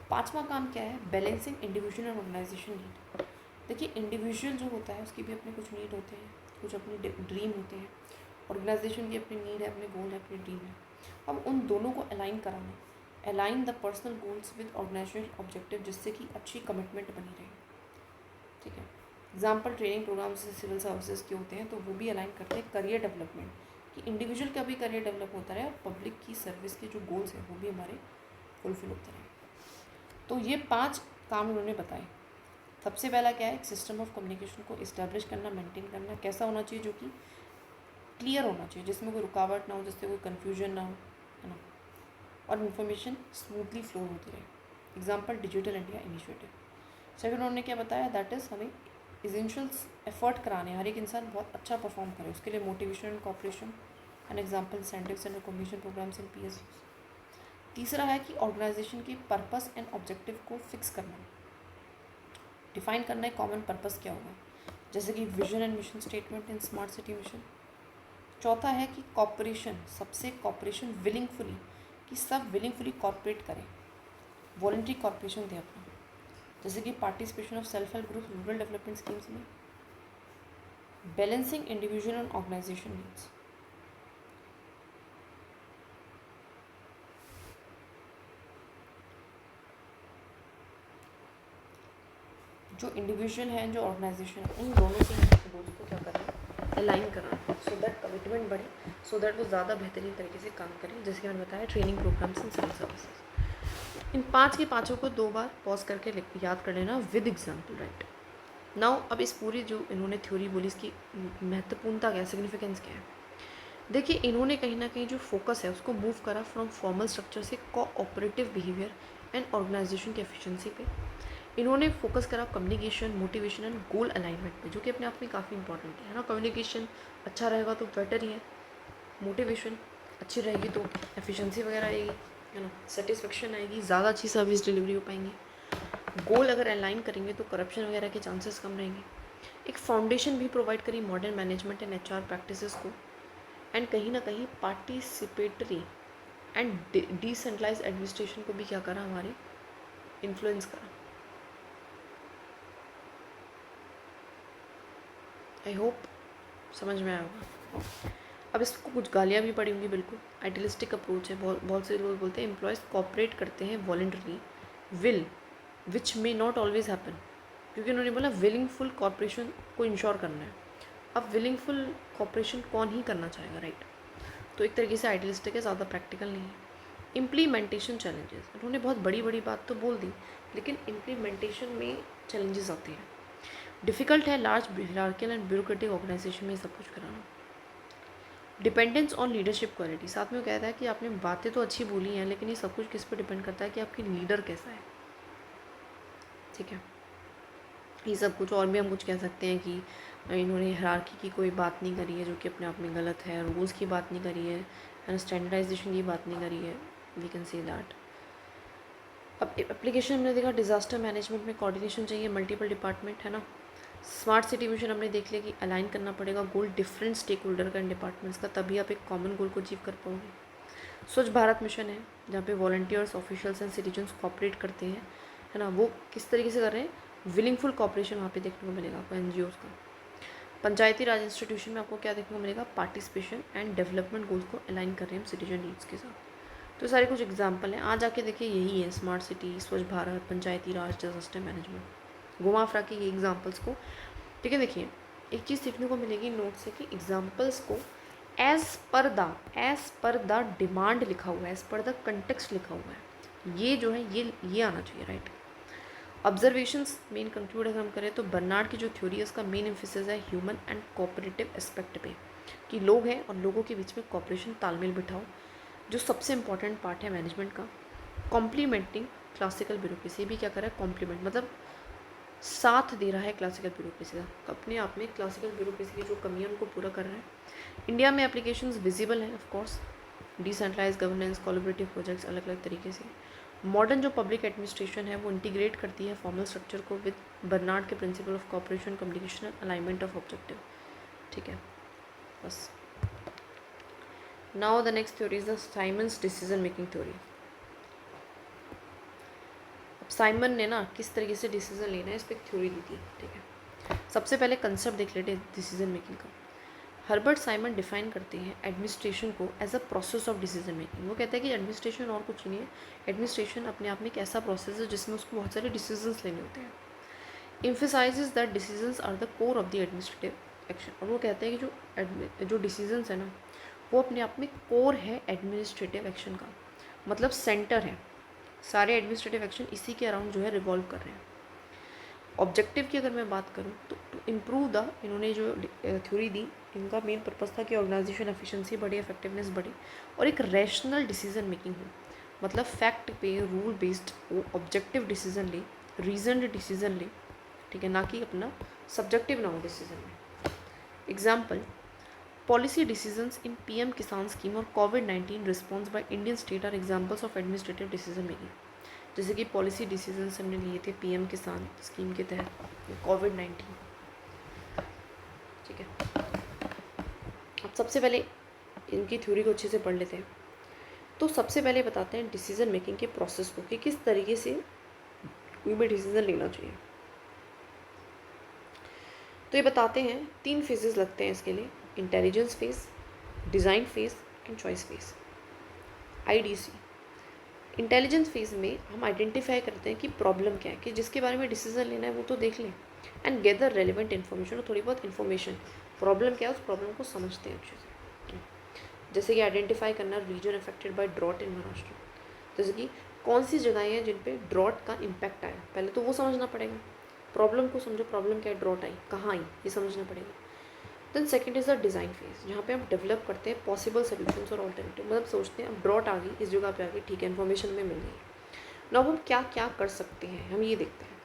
पांचवा काम क्या है, balancing individual and organization need. देखिए, इंडिविजुअल जो होता है उसकी भी अपने कुछ नीड होते हैं, कुछ अपने ड्रीम होते हैं, ऑर्गेनाइजेशन की अपनी नीड है, अपने गोल है, अपने ड्रीम है। अब उन दोनों को अलाइन कराना, align the personal goals with organizational objective, जिससे कि अच्छी कमिटमेंट बनी रहे। ठीक है। एग्जाम्पल, ट्रेनिंग प्रोग्राम जैसे सिविल सर्विसेज के होते हैं तो वो भी अलाइन करते हैं करियर डेवलपमेंट, कि इंडिविजुअल का भी करियर डेवलप होता रहे और पब्लिक की सर्विस के जो गोल्स हैं वो भी हमारे फुलफिल होते रहे। तो ये 5 काम उन्होंने बताए। सबसे पहला क्या है, एक सिस्टम ऑफ कम्युनिकेशन को इस्टेब्लिश करना, मेंटेन करना। कैसा होना चाहिए, जो कि क्लियर होना चाहिए, जिसमें कोई रुकावट ना हो, जिससे कोई कन्फ्यूजन ना हो, है ना, और इन्फॉर्मेशन स्मूथली फ्लो होती रहे। Example, digital India initiative. Second उन्होंने क्या बताया, दैट इज़ हमें एसेंशियल्स एफर्ट कराने, हर एक इंसान बहुत अच्छा परफॉर्म करे, उसके लिए motivation and cooperation. An example, incentives and recognition programs in PSUs। तीसरा है कि ऑर्गेनाइजेशन के पर्पस एंड ऑब्जेक्टिव को फिक्स करना, डिफाइन करना है कॉमन पर्पस क्या होगा, जैसे कि vision and mission statement in smart city mission. चौथा है कि कॉपरेशन, सबसे कॉपरेशन विलिंगफुली, कि सब विलिंगफुली कॉपरेट करें, वॉलंटरी कॉपरेशन दें अपना, जैसे कि participation of self help group rural development schemes में। Balancing individual and organization needs, जो इंडिविजुअल है जो ऑर्गेनाइजेशन है, उन दोनों के गोल्स को क्या करना, अलाइन करना, सो दैट कमिटमेंट बढ़े, सो दैट वो ज़्यादा बेहतरीन तरीके से काम करें, जैसे कि मैंने बताया training programs and civil services. इन 5 के 5 को 2 बार पॉज करके याद कर लेना विद एग्जाम्पल, राइट। नाउ अब इस पूरी जो इन्होंने थ्योरी बोली, इसकी महत्वपूर्णता क्या है, सिग्निफिकेंस क्या है। देखिए, इन्होंने कहीं ना कहीं जो फोकस है उसको मूव करा फ्रॉम फॉर्मल स्ट्रक्चर से कोऑपरेटिव बिहेवियर एंड ऑर्गेनाइजेशन की एफिशिएंसी पे। इन्होंने फोकस करा communication, motivation and goal alignment पे, जो कि अपने आप में काफ़ी इंपॉर्टेंट है ना। कम्युनिकेशन अच्छा रहेगा तो बेटर ही है, मोटिवेशन अच्छी रहेगी तो एफिशिएंसी वगैरह आएगी, है ना, सेटिस्फेक्शन आएगी, ज़्यादा अच्छी सर्विस डिलीवरी हो पाएंगी। गोल अगर अलाइन करेंगे तो करप्शन वगैरह के चांसेस कम रहेंगे। एक फाउंडेशन भी प्रोवाइड करी modern management and HR practices को, एंड कहीं ना कहीं पार्टिसिपेटरी एंड डिसेंट्रलाइज एडमिनिस्ट्रेशन को भी क्या करा, हमारे इन्फ्लुएंस करा। आई होप समझ में आया होगा। अब इसको कुछ गालियाँ भी पड़ी होंगी, बिल्कुल आइडियलिस्टिक अप्रोच है। बहुत से लोग बोलते हैं एम्प्लॉयज़ कॉपरेट करते हैं voluntary will which may not always happen, क्योंकि उन्होंने बोला विलिंगफुल कॉपरेशन को इंश्योर करना है। अब विलिंगफुल कॉपरेशन कौन ही करना चाहेगा, राइट। तो एक तरीके से आइडियलिस्टिक है, ज़्यादा प्रैक्टिकल नहीं है। इम्प्लीमेंटेशन चैलेंजेस, उन्होंने बहुत बड़ी बड़ी बात तो बोल दी, लेकिन इम्प्लीमेंटेशन में चैलेंजेस आते हैं। डिफ़िकल्ट है लार्ज हिरार्कियल एंड ब्यूरोक्रेटिक ऑर्गेनाइजेशन में सब कुछ कराना। डिपेंडेंस ऑन लीडरशिप क्वालिटी, साथ में वो कहता है कि आपने बातें तो अच्छी बोली हैं, लेकिन ये सब कुछ किस पर डिपेंड करता है कि आपकी लीडर कैसा है। ठीक है, ये सब कुछ। और भी हम कुछ कह सकते हैं कि इन्होंने हिरार्की की कोई बात नहीं करी है, जो कि अपने आप में गलत है। रूल्स की बात नहीं करी है, एंड स्टैंडर्डाइजेशन की बात नहीं करी है, वी कैन से दैट। अब एप्लीकेशन हमने देखा, डिज़ास्टर मैनेजमेंट में कोऑर्डिनेशन चाहिए, मल्टीपल डिपार्टमेंट, है ना। स्मार्ट सिटी मिशन हमने देख लिया कि अलाइन करना पड़ेगा गोल डिफरेंट स्टेक होल्डर का एंड डिपार्टमेंट्स का, तभी आप एक कॉमन गोल को अचीव कर पाओगे। स्वच्छ भारत मिशन है, जहाँ पे volunteers, officials and citizens cooperate करते हैं, है ना। वो किस तरीके से कर रहे हैं, विलिंगफुल कॉपरेशन वहाँ पे देखने को मिलेगा आपको NGOs का। पंचायती राज इंस्टीट्यूशन में आपको क्या देखने को मिलेगा, पार्टिसिपेशन एंड डेवलपमेंट गोल्स को अलाइन कर रहे हैं हम सिटीजन नीड्स के साथ। तो सारे कुछ एग्जाम्पल हैं, आज आके देखिए यही है, स्मार्ट सिटी, स्वच्छ भारत, पंचायती राज, डिजास्टर मैनेजमेंट, घुमा फिरा के ये एग्जाम्पल्स को। ठीक है, देखिए एक चीज़ सीखने को मिलेगी नोट से कि एग्जाम्पल्स को एज पर द डिमांड लिखा हुआ है, एज पर द कंटेक्स्ट लिखा हुआ है, ये जो है ये आना चाहिए, राइट। ऑब्जर्वेशंस मेन कंक्लूड अगर हम करें तो बर्नार्ड की जो थ्योरी है उसका मेन एम्फेसिस है ह्यूमन एंड कोऑपरेटिव एस्पेक्ट पे, कि लोग हैं और लोगों के बीच में कोऑपरेशन, तालमेल बिठाओ, जो सबसे इम्पॉर्टेंट पार्ट है मैनेजमेंट का। कॉम्प्लीमेंटिंग क्लासिकल ब्यूरोक्रेसी भी क्या कर रहा है, कॉम्प्लीमेंट मतलब साथ दे रहा है क्लासिकल ब्यूरोक्रेसी का, अपने आप में क्लासिकल ब्यूरोक्रेसी की जो कमियां उनको पूरा कर रहा है। इंडिया में एप्लीकेशंस विजिबल हैं of course, decentralize governance, collaborative projects अलग अलग तरीके से। मॉडर्न जो पब्लिक एडमिनिस्ट्रेशन है वो इंटीग्रेट करती है फॉर्मल स्ट्रक्चर को विद बर्नार्ड के principle of corporation, communication, alignment of objective. ठीक है, बस। Now the next theory is the Simons decision making theory. अब साइमन ने ना किस तरीके से डिसीजन लेना है इस पर एक थ्योरी दी थी। ठीक है, सबसे पहले कंसेप्ट देख लेते हैं डिसीजन मेकिंग का। हर्बर्ट साइमन डिफाइन करते हैं एडमिनिस्ट्रेशन को as a process of decision making. वो कहते हैं कि एडमिनिस्ट्रेशन और कुछ नहीं है, एडमिनिस्ट्रेशन अपने आप में एक ऐसा प्रोसेस है जिसमें उसको बहुत सारे डिसीजंस लेने होते हैं। emphasizes that decisions are the core of the administrative action. और वो कहते हैं कि जो डिसीजंस है ना वो अपने आप में कोर है एडमिनिस्ट्रेटिव एक्शन का, मतलब सेंटर है। सारे एडमिनिस्ट्रेटिव एक्शन इसी के अराउंड जो है रिवॉल्व कर रहे हैं। ऑब्जेक्टिव की अगर मैं बात करूँ तो टू इम्प्रूव द, इन्होंने जो थ्योरी दी इनका मेन पर्पस था कि ऑर्गेनाइजेशन एफिशिएंसी बढ़े, इफेक्टिवनेस बढ़े और एक रैशनल डिसीजन मेकिंग हो, मतलब फैक्ट पे रूल बेस्ड वो ऑब्जेक्टिव डिसीजन ले, रीजनड डिसीजन ले। ठीक है, ना कि अपना सब्जेक्टिव ना हो डिसीजन में। Example, policy decisions in PM Kisan scheme और कोविड-19 response by Indian state are examples of administrative decision making. जैसे कि पॉलिसी डिसीजंस हमने लिए थे पीएम किसान स्कीम के तहत, कोविड-19। ठीक है, अब सबसे पहले इनकी थ्योरी को अच्छे से पढ़ लेते हैं। तो सबसे पहले बताते हैं डिसीजन मेकिंग के प्रोसेस को कि किस तरीके से कोई भी डिसीजन लेना चाहिए। तो ये बताते हैं 3 फेजेस लगते हैं इसके लिए, intelligence phase, design phase and choice phase, IDC। Intelligence phase में हम आइडेंटिफाई करते हैं कि प्रॉब्लम क्या है, कि जिसके बारे में डिसीजन लेना है वो तो देख लें, एंड गैदर रेलिवेंट इन्फॉर्मेशन, और थोड़ी बहुत इन्फॉर्मेशन, प्रॉब्लम क्या है उस प्रॉब्लम को समझते हैं अच्छे से। जैसे कि आइडेंटिफाई करना रीजन अफेक्टेड बाय ड्रॉट इन महाराष्ट्र, जैसे कि कौन सी जगहें हैं जिन पे ड्रॉट का इम्पैक्ट आया, पहले तो वो समझना पड़ेगा। प्रॉब्लम को समझो, प्रॉब्लम क्या है, ड्रॉट आई, कहाँ आई, ये समझना पड़ेगा। Then second is the design phase, जहाँ पे हम डेवलप करते हैं पॉसिबल सोल्यूशंस और ऑल्टरनेटिव, मतलब सोचते हैं अब ड्रॉट आ गई इस जगह पे आ गई, ठीक है, इन्फॉर्मेशन में मिल गई, नाउ हम क्या क्या कर सकते हैं हम ये देखते हैं।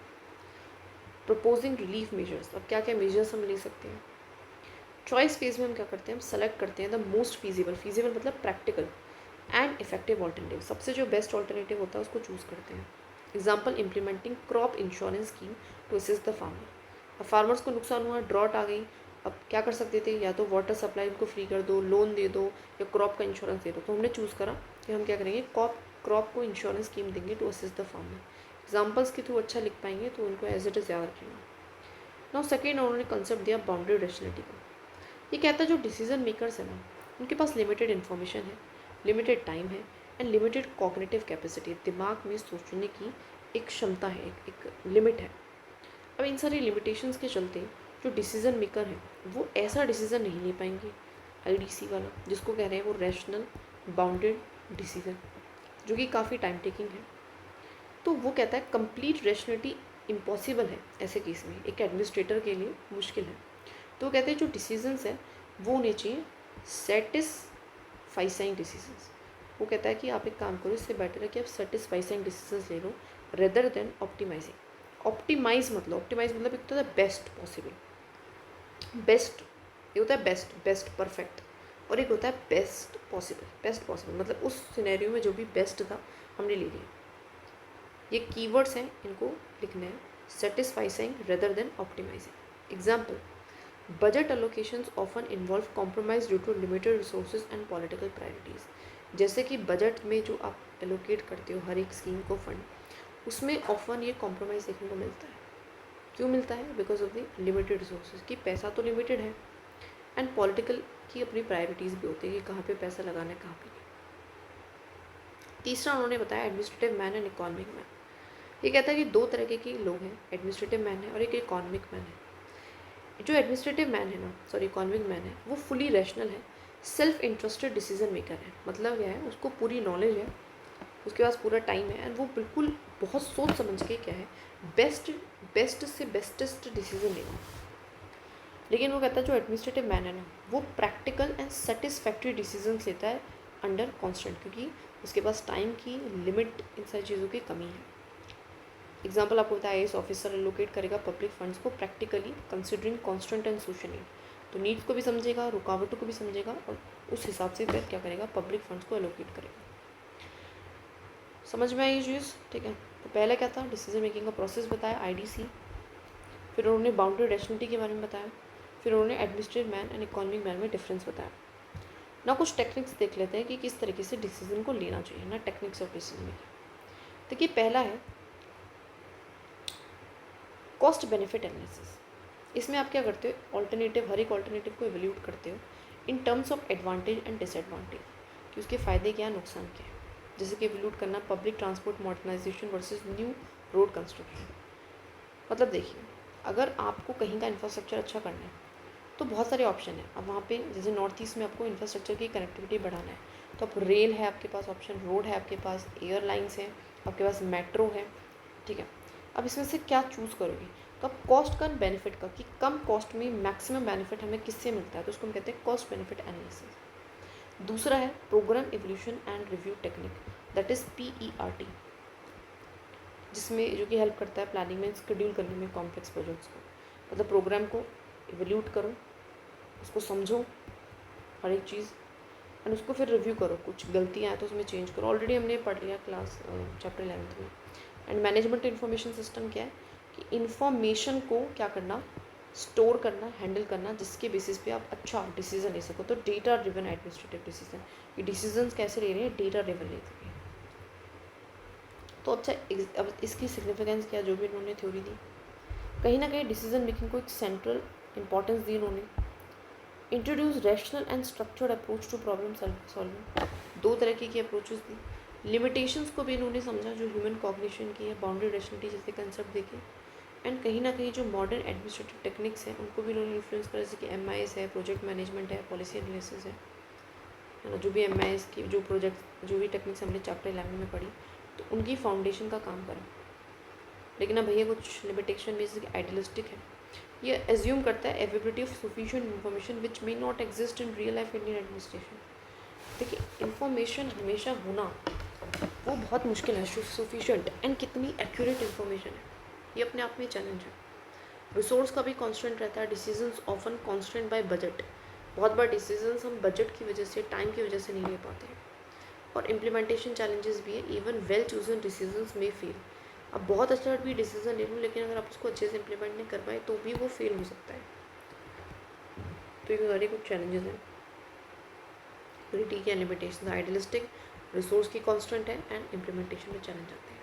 प्रपोजिंग रिलीफ मेजर्स, अब क्या क्या मेजर्स हम ले सकते हैं। चॉइस फेज में हम क्या करते हैं, हम सेलेक्ट करते हैं द मोस्ट फीजिबल, फीजिबल मतलब प्रैक्टिकल एंड इफेक्टिव ऑल्टरनेटिव, सबसे जो बेस्ट ऑल्टरनेटिव होता है उसको चूज़ करते हैं। Example, implementing crop insurance scheme to assist the farmer. अब फार्मर्स को नुकसान हुआ, ड्रॉट आ गई, अब क्या कर सकते थे, या तो वाटर सप्लाई उनको फ्री कर दो, लोन दे दो, या क्रॉप का इंश्योरेंस दे दो। तो हमने चूज़ करा कि हम क्या करेंगे, क्रॉप को इंश्योरेंस स्कीम देंगे to assist the farmer. Examples के थ्रू अच्छा लिख पाएंगे तो उनको एज इट इज़ याद रखेंगे। नाउ सेकेंड उन्होंने कंसेप्ट दिया बाउंड्री रेशनलिटी का। ये कहता है जो डिसीजन मेकर्स है ना उनके पास लिमिटेड इन्फॉर्मेशन है, लिमिटेड टाइम है एंड लिमिटेड कॉग्निटिव कैपेसिटी, दिमाग में सोचने की एक क्षमता है, एक लिमिट है। अब इन सारी लिमिटेशंस के चलते जो डिसीजन मेकर है वो ऐसा डिसीजन नहीं ले पाएंगे IDC वाला, जिसको कह रहे हैं वो रैशनल बाउंडेड डिसीजन, जो कि काफ़ी टाइम टेकिंग है। तो वो कहता है कंप्लीट रैशनलिटी इम्पॉसिबल है ऐसे केस में, एक एडमिनिस्ट्रेटर के लिए मुश्किल है। तो कहते हैं जो डिसीजंस है वो होने चाहिए सेटिस्फाइंग डिसीजंस। वो कहता है कि आप एक काम करो, इससे बेटर है कि आप सेटिस्फाइंग डिसीजंस ले लो रेदर देन ऑप्टिमाइजिंग। ऑप्टिमाइज मतलब एक होता है बेस्ट पॉसिबल, बेस्ट ये होता है बेस्ट परफेक्ट, और एक होता है बेस्ट पॉसिबल मतलब उस सिनेरियो में जो भी बेस्ट था हमने ले लिया। ये कीवर्ड्स हैं, इनको लिखने हैं, satisfying rather than optimizing. Example, budget allocations often involve compromise due to limited resources and political priorities। जैसे कि बजट में जो आप एलोकेट करते हो हर एक स्कीम को फंड, उसमें ऑफन ये कॉम्प्रोमाइज़ देखने को मिलता है। क्यों मिलता है? Because of the limited resources, कि पैसा तो लिमिटेड है एंड पॉलिटिकल की अपनी प्रायोरिटीज़ भी होती है कि कहाँ पे पैसा लगाना है, कहाँ पे नहीं। तीसरा उन्होंने बताया administrative man and economic man. ये कहता है कि 2 तरह के लोग हैं, एडमिनिस्ट्रेटिव मैन है और एक इकोनॉमिक मैन है। जो एडमिनिस्ट्रेटिव मैन है ना, इकोनॉमिक मैन है, वो फुली रैशनल है, सेल्फ इंटरेस्टेड डिसीजन मेकर है। मतलब क्या है, उसको पूरी नॉलेज है, उसके पास पूरा टाइम है एंड वो बिल्कुल बहुत सोच समझ के क्या है बेस्ट से बेस्टेस्ट डिसीजन लेगा। लेकिन वो कहता है जो एडमिनिस्ट्रेटिव मैन है ना, वो प्रैक्टिकल एंड सेटिस्फैक्ट्री डिसीजन लेता है अंडर कॉन्स्टेंट, क्योंकि उसके पास टाइम की लिमिट, इन सारी चीज़ों की कमी है। एग्जाम्पल आपको बताया, आईएएस ऑफिसर एलोकेट करेगा पब्लिक फंड्स को practically considering constant and social need. तो नीड्स को भी समझेगा, रुकावटों को भी समझेगा और उस हिसाब से फिर क्या करेगा, पब्लिक फंड्स को एलोकेट करेगा। समझ में आई ये चीज़? ठीक है। तो पहला क्या था, डिसीजन मेकिंग का प्रोसेस बताया, आईडीसी। फिर उन्होंने बाउंड्री रैशनलिटी के बारे में बताया। फिर उन्होंने administrative man and economic man में डिफरेंस बताया। ना कुछ टेक्निक्स देख लेते हैं कि किस तरीके से डिसीजन को लेना चाहिए, ना टेक्निक्स ऑफ डिसीजन मेकिंग। देखिए पहला है कॉस्ट बेनिफिट एनालिसिस। इसमें आप क्या करते हो, ऑल्टरनेटिव, हर एक ऑल्टरनेटिव को एवेल्यूट करते हो in terms of advantage and disadvantage, कि उसके फ़ायदे क्या, नुकसान क्या है। जैसे कि एवेल्यूट करना public transport modernization versus new road construction. मतलब देखिए, अगर आपको कहीं का इंफ्रास्ट्रक्चर अच्छा करना है तो बहुत सारे ऑप्शन है। अब वहाँ पे जैसे नॉर्थ ईस्ट में आपको इंफ्रास्ट्रक्चर की कनेक्टिविटी बढ़ाना है तो आप रेल है आपके पास ऑप्शन, रोड है आपके पास, एयरलाइंस है आपके पास, मेट्रो है, ठीक है। अब इसमें से क्या चूज़ करोगे, तो आप कॉस्ट का बेनिफिट का, कि कम कॉस्ट में मैक्सिमम बेनिफिट हमें किससे मिलता है, तो उसको हम कहते हैं कॉस्ट बेनिफिट एनालिसिस। दूसरा है program evolution and review technique, that is PERT, जिसमें जो कि हेल्प करता है प्लानिंग में, शेड्यूल करने में कॉम्प्लेक्स प्रोजेक्ट्स को। मतलब प्रोग्राम को इवोल्यूट करो, उसको समझो हर एक चीज़, एंड उसको फिर रिव्यू करो, कुछ गलतियाँ आए तो उसमें चेंज करो। ऑलरेडी हमने पढ़ लिया क्लास चैप्टर 11 में। एंड मैनेजमेंट इन्फॉर्मेशन सिस्टम क्या है, कि इन्फॉर्मेशन को क्या करना, स्टोर करना, हैंडल करना, जिसके बेसिस पे आप अच्छा डिसीजन ले सको। तो डेटा ड्रिवन एडमिनिस्ट्रेटिव डिसीजन, ये डिसीजन कैसे ले रहे हैं, डेटा ड्रिवन ले सकें। तो अच्छा अब इसकी सिग्निफिकेंस क्या, जो भी इन्होंने थ्योरी दी, कहीं ना कहीं डिसीजन मेकिंग को एक सेंट्रल इंपॉर्टेंस दी इन्होंने। Introduce rational and structured approach to problem solving, दो तरह की अप्रोचेस दी। लिमिटेशंस को भी इन्होंने समझा जो ह्यूमन कॉग्निशन की है, बाउंड्री रैशनलिटी जैसे कंसेप्ट देखे। एंड कहीं ना कहीं जो मॉडर्न एडमिनिस्ट्रेटिव टेक्निक्स हैं उनको भी इन्होंने इन्फ्लुएंस करा, जैसे कि MIS है, प्रोजेक्ट मैनेजमेंट है, पॉलिसी एनालिसिस है ना। जो भी MIS की जो प्रोजेक्ट, जो भी टेक्निक्स हमने चैप्टर 11 में पढ़ी, तो उनकी फाउंडेशन का काम करा। लेकिन अब भैया कुछ लिमिटेशन भी, जैसे आइडियलिस्टिक है, ये एज्यूम करता है availability of sufficient information which may not exist in real life Indian administration. देखिए इन्फॉर्मेशन हमेशा होना वो बहुत मुश्किल है, सफिशिएंट एंड कितनी एक्यूरेट इन्फॉर्मेशन है, ये अपने आप में चैलेंज है। रिसोर्स का भी कांस्टेंट रहता है, decisions often constant by budget. बहुत बार डिसीजंस हम बजट की वजह से, टाइम की वजह से नहीं ले पाते हैं। और इम्प्लीमेंटेशन चैलेंजेस भी है, इवन वेल चूजन डिसीजंस में फेल। अब बहुत अच्छा भी डिसीजन ले लूँ लेकिन अगर आप उसको अच्छे से इम्प्लीमेंट नहीं कर पाए तो भी वो फेल हो सकता है। तो ये सारे कुछ चैलेंजेस हैं, ठीक है। लिमिटेशन, आइडियलिस्टिक, रिसोर्स की कांस्टेंट है, एंड इम्प्लीमेंटेशन में चैलेंज आते हैं।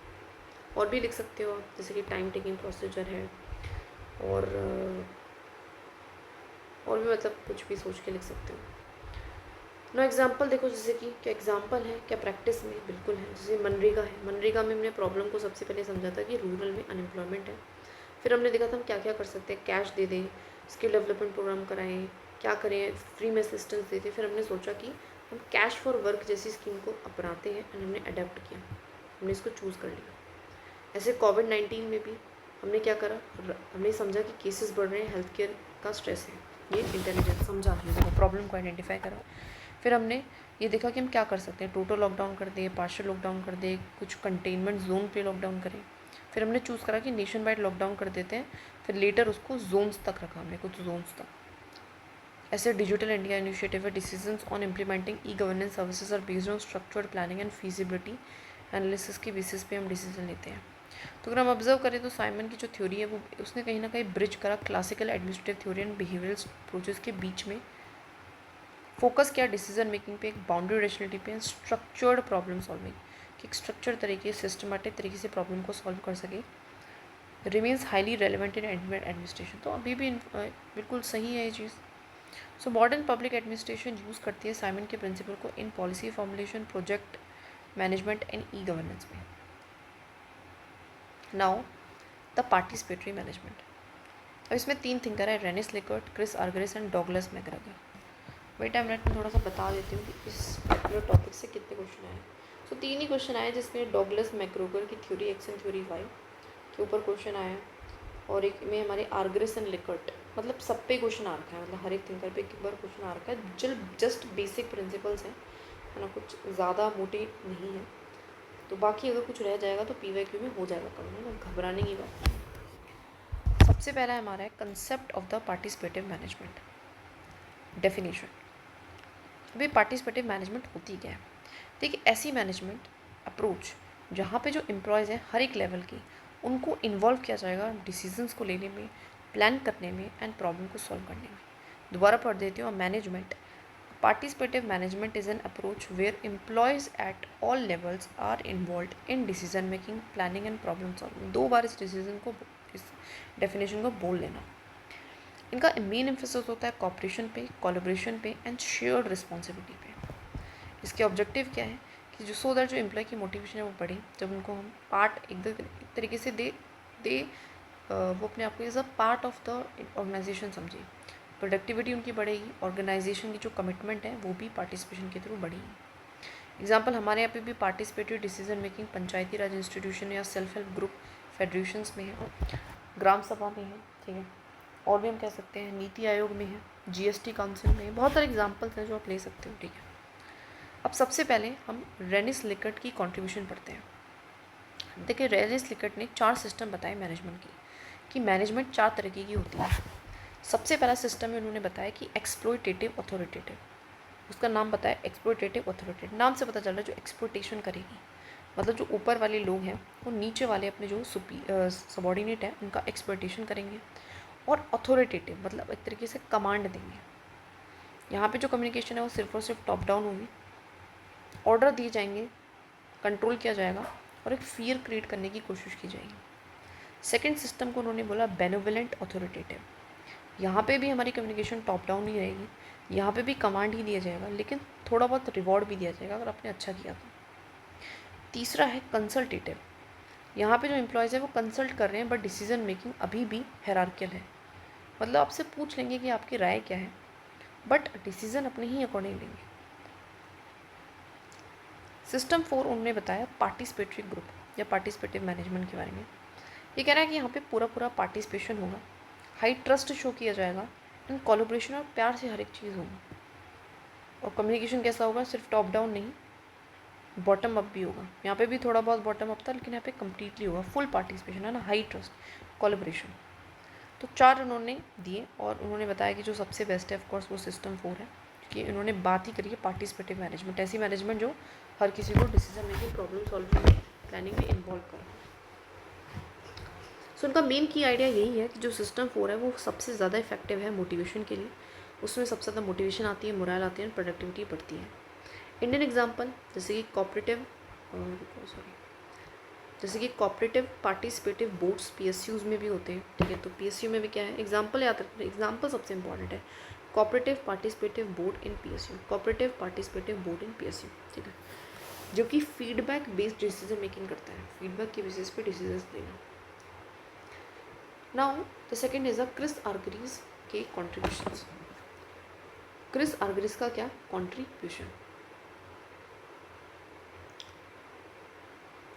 और भी लिख सकते हो आप, जैसे कि टाइम टेकिंग प्रोसीजर है, और भी मतलब कुछ भी सोच के लिख सकते हो। नो एग्जाम्पल देखो, जैसे कि क्या एग्जाम्पल है, क्या प्रैक्टिस में, बिल्कुल है। जैसे मनरेगा है, मनरेगा में हमने प्रॉब्लम को सबसे पहले समझा था कि रूरल में अनएम्प्लॉयमेंट है। फिर हमने देखा था हम क्या क्या कर सकते हैं, कैश दे दें, स्किल डेवलपमेंट प्रोग्राम कराएं, क्या करें, फ्री में असिस्टेंस देते। फिर हमने सोचा कि हम कैश फॉर वर्क जैसी स्कीम को अपनाते हैं, एंड हमने अडेप्ट किया, हमने इसको चूज़ कर लिया। ऐसे कोविड-19 में भी हमने क्या करा, हमने समझा कि केसेस बढ़ रहे हैं, हेल्थ केयर का स्ट्रेस है, ये इंटेलिजेंस समझा, हमने प्रॉब्लम को आइडेंटिफाई करा। फिर हमने ये देखा कि हम क्या कर सकते हैं, टोटल लॉकडाउन कर दें, पार्शियल लॉकडाउन कर दें, कुछ कंटेनमेंट जोन पे लॉकडाउन करें। फिर हमने चूज़ करा कि नेशन वाइड लॉकडाउन कर देते हैं, फिर लेटर उसको जोन्स तक रखा हमने, कुछ जोन्स तक। ऐसे डिजिटल इंडिया इनिशिएटिव है, decisions on implementing e-governance services are based on structured planning and feasibility analysis की बेसिस पे हम डिसीजन लेते हैं। तो अगर हम ऑब्जर्व करें तो साइमन की जो थ्योरी है वो उसने कहीं ना कहीं ब्रिज करा classical administrative theory and behavioural approaches के बीच में। फोकस किया डिसीजन मेकिंग पे, एक बाउंड्री रैशनलिटी पे, स्ट्रक्चर्ड प्रॉब्लम सॉल्विंग, कि एक स्ट्रक्चर तरीके, सिस्टमेटिक तरीके से प्रॉब्लम को सॉल्व कर सके। Remains highly relevant in administration, तो अभी भी बिल्कुल सही है ये चीज़। So modern public administration use करती है साइमन के प्रिंसिपल को in policy formulation, project management and e-governance में। Now the participatory management. अब इसमें 3 थिंकर है, Rensis Likert, Chris Argyris and Douglas McGregor. Wait time में थोड़ा सा बता देती हूँ कि इस पर्टिकुलर टॉपिक से कितने क्वेश्चन आए। सो 3 ही क्वेश्चन आए, जिसमें डॉगलस मैकग्रेगर की theory X and theory Y के ऊपर क्वेश्चन आया, और एक में हमारे आर्गरेस एंड लिकर्ट, मतलब सब पे क्वेश्चन आ रखा है, मतलब हर एक थिंकर पे एक बार क्वेश्चन आ रखा है। जस्ट बेसिक प्रिंसिपल्स हैं, है ना, कुछ ज़्यादा मोटे नहीं है। तो बाकी अगर कुछ रह जाएगा तो PYQ में हो जाएगा कम, है ना, घबराने की बात नहीं। सबसे पहला हमारा है concept of the participative management. Definition. अभी पार्टिसिपेटिव मैनेजमेंट होती क्या है? देखिए, ऐसी मैनेजमेंट अप्रोच जहाँ पे जो एम्प्लॉयज़ हैं हर एक लेवल की, उनको इन्वॉल्व किया जाएगा डिसीजंस को लेने में, प्लान करने में एंड प्रॉब्लम को सॉल्व करने में। दोबारा पढ़ देती हूँ। Management participative management is an approach where employees at all levels are involve in decision making, planning and problem solving. 2 बार इस डेफिनेशन को बोल लेना। इनका मेन एम्फेसिस होता है कॉपरेशन पे, कोलैबोरेशन पे एंड शेयर्ड रिस्पॉन्सिबिलिटी पे। इसके ऑब्जेक्टिव क्या है कि जो सो दैट जो एम्प्लॉय की मोटिवेशन है वो बढ़े, जब उनको हम पार्ट एक तरीके से दे वो अपने आप को as a part of the organization समझे, प्रोडक्टिविटी उनकी बढ़ेगी, ऑर्गेनाइजेशन की जो कमिटमेंट है वो भी पार्टिसिपेशन के थ्रू बढ़ेगी। एग्जाम्पल हमारे यहाँ पे भी पार्टिसिपेटरी डिसीजन मेकिंग पंचायती राज इंस्टीट्यूशन या सेल्फ हेल्प ग्रुप फेडरेशंस में है, ग्राम सभा में है, ठीक है, और भी हम कह सकते हैं नीति आयोग में है, GST काउंसिल में है, बहुत सारे एग्जाम्पल्स हैं जो आप ले सकते हो, ठीक है। अब सबसे पहले हम रेनिस लिकर्ट की कंट्रीब्यूशन पढ़ते हैं। देखिए, रेनिस लिकर्ट ने 4 सिस्टम बताए मैनेजमेंट की, कि मैनेजमेंट 4 तरीके की होती है। सबसे पहला सिस्टम में उन्होंने बताया कि एक्सप्लॉयटेटिव अथॉरिटेटिव, उसका नाम बताया एक्सप्लॉयटेटिव अथॉरिटेटिव। नाम से पता चल रहा है जो एक्सप्लॉयटेशन करेगी, मतलब जो ऊपर वाले लोग हैं वो नीचे वाले अपने जो सबॉर्डिनेट है उनका एक्सप्लॉयटेशन करेंगे। और अथॉरिटेटिव मतलब एक तरीके से कमांड देंगे। यहाँ पे जो कम्युनिकेशन है वो सिर्फ और सिर्फ टॉप डाउन होगी, ऑर्डर दिए जाएंगे, कंट्रोल किया जाएगा और एक फियर क्रिएट करने की कोशिश की जाएगी। सेकंड सिस्टम को उन्होंने बोला बेनेवोलेंट अथॉरिटेटिव। यहाँ पे भी हमारी कम्युनिकेशन टॉप डाउन ही रहेगी, यहाँ पे भी कमांड ही दिया जाएगा, लेकिन थोड़ा बहुत रिवॉर्ड भी दिया जाएगा अगर आपने अच्छा किया तो। तीसरा है कंसल्टेटिव। यहाँ पे जो एम्प्लॉयज़ है वो कंसल्ट कर रहे हैं बट डिसीजन मेकिंग अभी भी हायरार्कियल है, मतलब आपसे पूछ लेंगे कि आपकी राय क्या है बट डिसीजन अपने ही अकॉर्डिंग लेंगे। सिस्टम 4 उन्होंने बताया पार्टिसिपेटरी ग्रुप या पार्टिसिपेटिव मैनेजमेंट के बारे में। ये कह रहा है कि यहाँ पे पूरा पार्टिसिपेशन होगा, हाई ट्रस्ट शो किया जाएगा एंड कोलैबोरेशन और प्यार से हर एक चीज़ होगी। और कम्युनिकेशन कैसा होगा, सिर्फ टॉप डाउन नहीं, बॉटम अप भी होगा। यहाँ पे भी थोड़ा बहुत बॉटम अप था लेकिन यहाँ पे कम्प्लीटली होगा, फुल पार्टिसिपेशन, है ना, हाई ट्रस्ट, कोलैबोरेशन। तो 4 उन्होंने दिए और उन्होंने बताया कि जो सबसे बेस्ट है ऑफकोर्स वो सिस्टम 4 है, क्योंकि उन्होंने बात ही करी है पार्टिसिपेटिव मैनेजमेंट, ऐसी मैनेजमेंट जो हर किसी को डिसीजन मेकिंग, प्रॉब्लम सॉल्विंग में, प्लानिंग में इन्वॉल्व करे। सो उनका मेन की आइडिया यही है कि जो सिस्टम 4 है वो सबसे ज़्यादा इफेक्टिव है मोटिवेशन के लिए। उसमें सबसे ज़्यादा मोटिवेशन आती है, मोरल आती है, प्रोडक्टिविटी बढ़ती है। इंडियन एग्जाम्पल जैसे कि कोऑपरेटिव पार्टिसिपेटिव बोर्ड्स PSUs में भी होते हैं, ठीक है। तो PSU में भी क्या है, एग्जाम्पल याद रखना, एग्जाम्पल सबसे इंपॉर्टेंट है। कोऑपरेटिव पार्टिसिपेटिव बोर्ड इन PSU, कोऑपरेटिव पार्टिसिपेटिव बोर्ड इन PSU, ठीक है, जो कि फीडबैक बेस्ड डिसीजन मेकिंग करता है, फीडबैक के बेसिस पे डिसीजन लेना। Now the second is Chris Argyris के कॉन्ट्रीब्यूशंस। क्रिस आर्गरीज का क्या कॉन्ट्रीब्यूशन।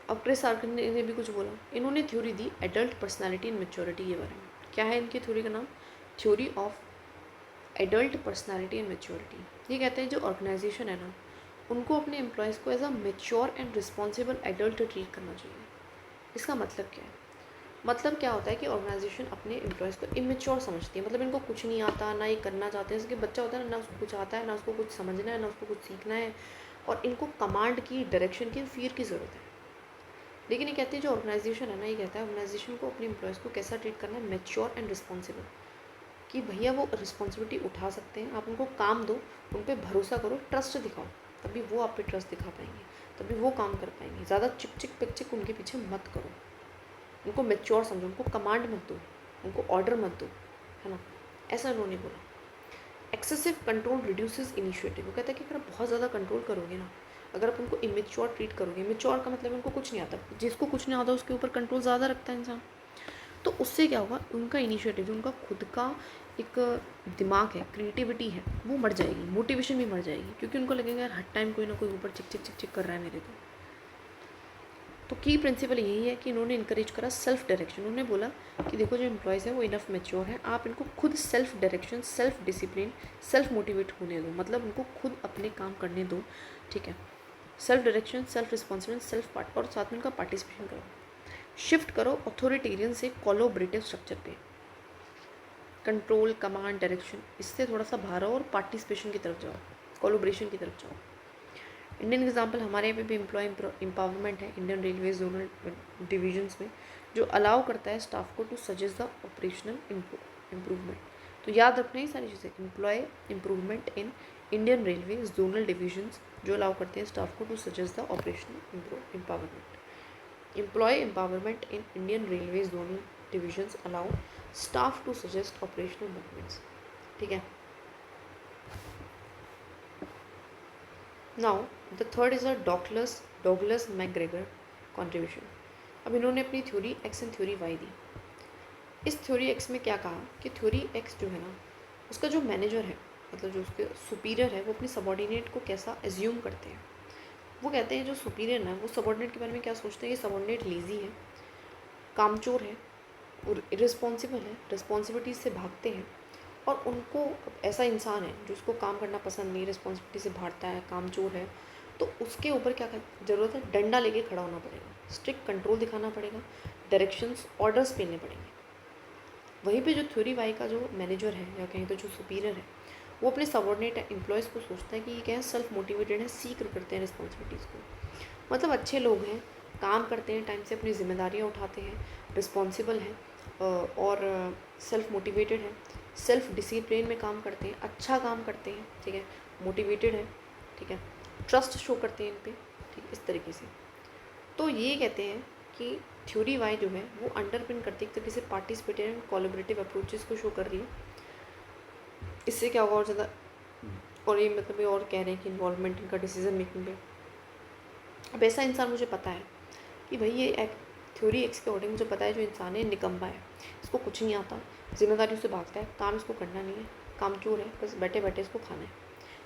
अब क्रिस आर्गरीज ने भी कुछ बोला, इन्होंने theory the adult personality and maturity के बारे में। क्या है इनकी थ्योरी का नाम, theory of adult personality and maturity. ये कहते हैं जो ऑर्गेनाइजेशन है ना, उनको अपने एम्प्लॉयज़ को as a mature and responsible adult treat करना चाहिए। इसका मतलब क्या है, मतलब क्या होता है कि ऑर्गेनाइजेशन अपने एम्प्लॉयज़ को इमेच्योर समझती है, मतलब इनको कुछ नहीं आता, ना ये करना चाहते हैं। जैसे कि बच्चा होता है ना उसको कुछ आता है, ना उसको कुछ समझना है, ना उसको कुछ सीखना है, और इनको कमांड की, डायरेक्शन की, फियर की ज़रूरत है। लेकिन ये कहते हैं जो ऑर्गेनाइजेशन है ना, ये कहता है ऑर्गेनाइजेशन को अपने एम्प्लॉयज़ को कैसा ट्रीट करना है, मेच्योर एंड रिस्पॉन्सिबल, कि भैया वो रिस्पॉन्सिबिलिटी उठा सकते हैं, आप उनको काम दो, उन पर भरोसा करो, ट्रस्ट दिखाओ, तभी वो आप पे ट्रस्ट दिखा पाएंगे, तभी वो काम कर पाएंगे। ज़्यादा चिक चिक पिक चिक उनके पीछे मत करो, उनको मेच्योर समझो, उनको कमांड मत दो, उनको ऑर्डर मत दो, है ना, ऐसा उन्होंने बोला। Excessive control reduces initiative. वो कहता है कि अगर आप बहुत ज़्यादा कंट्रोल करोगे ना, अगर आप उनको इमेच्योर ट्रीट करोगे, मेच्योर का मतलब उनको कुछ नहीं आता, जिसको कुछ नहीं आता उसके ऊपर कंट्रोल ज़्यादा रखता है इंसान, तो उससे क्या होगा, उनका इनिशिएटिव, जो उनका खुद का एक दिमाग है, क्रिएटिविटी है, वो मर जाएगी, मोटिवेशन भी मर जाएगी, क्योंकि उनको लगेगा यार हर टाइम कोई ना कोई ऊपर चिक चिक चिक चिक कर रहा है मेरे तो की प्रिंसिपल यही है कि इन्होंने इनकरेज करा सेल्फ डायरेक्शन। उन्होंने बोला कि देखो जो एम्प्लॉयज़ है वो इनफ मेच्योर है, आप इनको खुद self direction, self discipline, self motivate होने दो, मतलब उनको खुद अपने काम करने दो, ठीक है। Self direction, self responsibility, self part और साथ में उनका पार्टिसिपेशन करो। शिफ्ट करो ऑथोरिटेरियन से कोलैबोरेटिव स्ट्रक्चर पे, कंट्रोल, कमांड, डायरेक्शन, इससे थोड़ा सा बाहर आओ और पार्टिसिपेशन की तरफ जाओ, कोलैबोरेशन की तरफ जाओ। इंडियन एग्जांपल हमारे यहाँ पे भी एम्प्लॉय एम्पावरमेंट है इंडियन रेलवे जोनल डिविजन्स में, जो अलाउ करता है स्टाफ को to suggest the operational improvement. तो याद रखना ही सारी चीज़ें, employee improvement in Indian railway zonal divisions जो अलाउ करते हैं स्टाफ को to suggest the operational empowerment. Employee empowerment in Indian railway zonal divisions allow staff to suggest operational movements. ठीक है। Now the third is a Douglas McGregor contribution. अब इन्होंने अपनी theory X and theory Y दी। इस theory x में क्या कहा कि थ्योरी एक्स जो है ना, उसका जो मैनेजर है, मतलब जो उसके सुपीरियर है, वो अपनी सबॉर्डिनेट को कैसा एज्यूम करते हैं। वो कहते हैं जो सुपीरियर ना, वो सबॉर्डिनेट के बारे में क्या सोचते हैं कि सबॉर्डिनेट लेज़ी है, कामचोर है और इरिस्पॉन्सिबल है, रिस्पॉन्सिबिलिटी से भागते हैं, और उनको ऐसा इंसान है जो उसको काम करना पसंद नहीं, रिस्पॉन्सिबिलिटी से भागता है, कामचोर है, तो उसके ऊपर क्या ज़रूरत है, डंडा लेके खड़ा होना पड़ेगा, स्ट्रिक्ट कंट्रोल दिखाना पड़ेगा, डायरेक्शंस, ऑर्डर्स देने पड़ेंगे। वहीं पे जो थ्योरी वाई का जो मैनेजर है या कहीं तो जो सुपीरियर है, वो अपने सबॉर्डिनेट एम्प्लॉयज़ को सोचता है कि ये क्या है, सेल्फ मोटिवेटेड है, सीख करते हैं रिस्पॉन्सिबिलिटीज़ को, मतलब अच्छे लोग हैं, काम करते हैं, टाइम से अपनी जिम्मेदारियाँ उठाते हैं, रिस्पॉन्सिबल हैं और सेल्फ मोटिवेटेड है, सेल्फ डिसिप्लिन में काम करते हैं, अच्छा काम करते हैं, ठीक है, मोटिवेटेड है, ठीक है, ट्रस्ट शो करते हैं इन पे, ठीक, इस तरीके से। तो ये कहते हैं कि थ्योरी वाई जो है वो अंडरपिन करती है एक तरीके से पार्टिसिपेटिव एंड कोलैबोरेटिव अप्रोचेस को शो कर रही है। इससे क्या होगा और ज़्यादा, और ये मतलब ये और कह रहे हैं कि इन्वॉल्वमेंट इनका डिसीजन मेकिंग पे। अब ऐसा इंसान मुझे पता है कि भाई ये थ्योरी एक्स के अकॉर्डिंग मुझे पता है जो इंसान है निकम्मा है, इसको कुछ नहीं आता, जिम्मेदारियों से भागता है, काम इसको करना नहीं है, कामचोर है, बस बैठे बैठे इसको खाना है।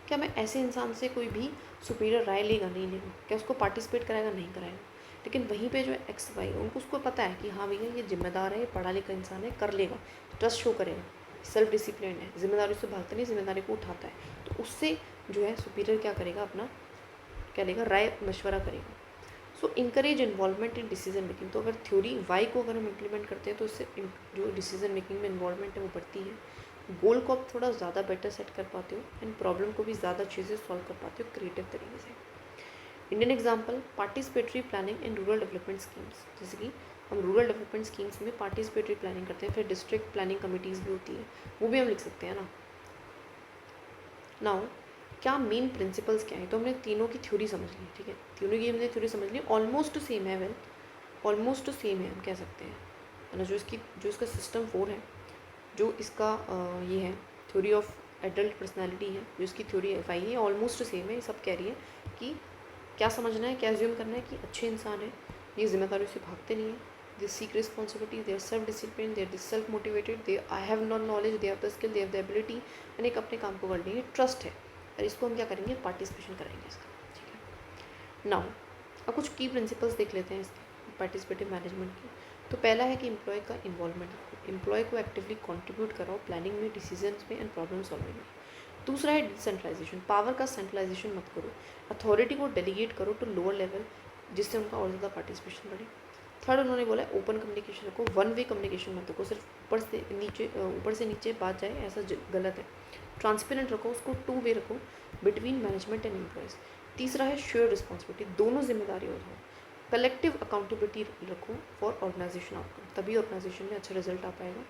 क्या मैं ऐसे इंसान से कोई भी सुपीरियर राय लेगा? नहीं लेगा। क्या उसको पार्टिसिपेट कराएगा? नहीं कराएगा। लेकिन वहीं पे जो एक्स वाई उनको उसको पता है कि हाँ भैया ये जिम्मेदार है, ये पढ़ा लिखा इंसान है, कर लेगा, ट्रस्ट शो करेगा, सेल्फ डिसिप्लिन है, जिम्मेदारियों से भागता नहीं, जिम्मेदारी को उठाता है, तो उससे जो है सुपीरियर क्या करेगा, अपना क्या लेगा, राय मशवरा करेगा। So encourage involvement in decision making. तो अगर थ्योरी वाई को अगर हम इम्प्लीमेंट करते हैं तो इससे जो डिसीजन मेकिंग में इन्वॉल्वमेंट है वो बढ़ती है, गोल को आप थोड़ा ज़्यादा बेटर सेट कर पाते हो एंड प्रॉब्लम को भी ज़्यादा चीज़ें सॉल्व कर पाते हो क्रिएटिव तरीके से। Indian example, participatory planning in rural development schemes. जैसे कि हम रूरल डेवलपमेंट स्कीम्स में पार्टिसिपेटरी प्लानिंग करते हैं, फिर डिस्ट्रिक्ट प्लानिंग कमिटीज़ भी होती है, वो भी हम लिख सकते हैं ना। नाउ क्या मेन प्रिंसिपल्स क्या है, तो हमने तीनों की थ्योरी समझ ली, ठीक है, तीनों की हमने थ्योरी समझ ली, ऑलमोस्ट सेम है, वेल ऑलमोस्ट सेम है हम कह सकते हैं, है ना। जो इसका सिस्टम 4 है, जो इसका ये है थ्योरी ऑफ एडल्ट पर्सनालिटी है, जो इसकी थ्योरी एफ आई है, ऑलमोस्ट सेम है। ये सब कह रही है कि क्या समझना है, क्या एज्यूम करना है कि अच्छे इंसान है, ये जिम्मेदारियों से भागते नहीं है, they seek responsibility, they are self discipline, they are self motivated, they I have not knowledge, they have the skill, they have the ability, यानी कि अपने काम को कर लेंगे, ट्रस्ट है, और इसको हम क्या करेंगे, पार्टिसिपेशन करेंगे इसका, ठीक है। नाउ अब कुछ की प्रिंसिपल्स देख लेते हैं इसके पार्टिसिपेटिव मैनेजमेंट की। तो पहला है कि एम्प्लॉय का इन्वॉल्वमेंट, एम्प्लॉय को एक्टिवली कंट्रीब्यूट कराओ प्लानिंग में, डिसीजंस में एंड प्रॉब्लम सॉल्विंग में। दूसरा है डिसेंट्रलाइजेशन, पावर का सेंट्रलाइजेशन मत करो, अथॉरिटी को डेलीगेट करो टू लोअर लेवल, जिससे उनका और ज़्यादा पार्टिसिपेशन बढ़े। थर्ड उन्होंने बोला है ओपन कम्युनिकेशन रखो, वन वे कम्युनिकेशन मत रखो, सिर्फ ऊपर से नीचे बात जाए ऐसा गलत है। ट्रांसपेरेंट रखो, उसको 2 वे रखो बिटवीन मैनेजमेंट एंड एम्प्लॉयज़। तीसरा है शेयर रिस्पॉन्सिबिलिटी, दोनों जिम्मेदारी उठाओ। कलेक्टिव अकाउंटेबिलिटी रखो फॉर ऑर्गेनाइजेशन आउटकम, तभी ऑर्गेनाइजेशन में अच्छा रिजल्ट आ पाएगा।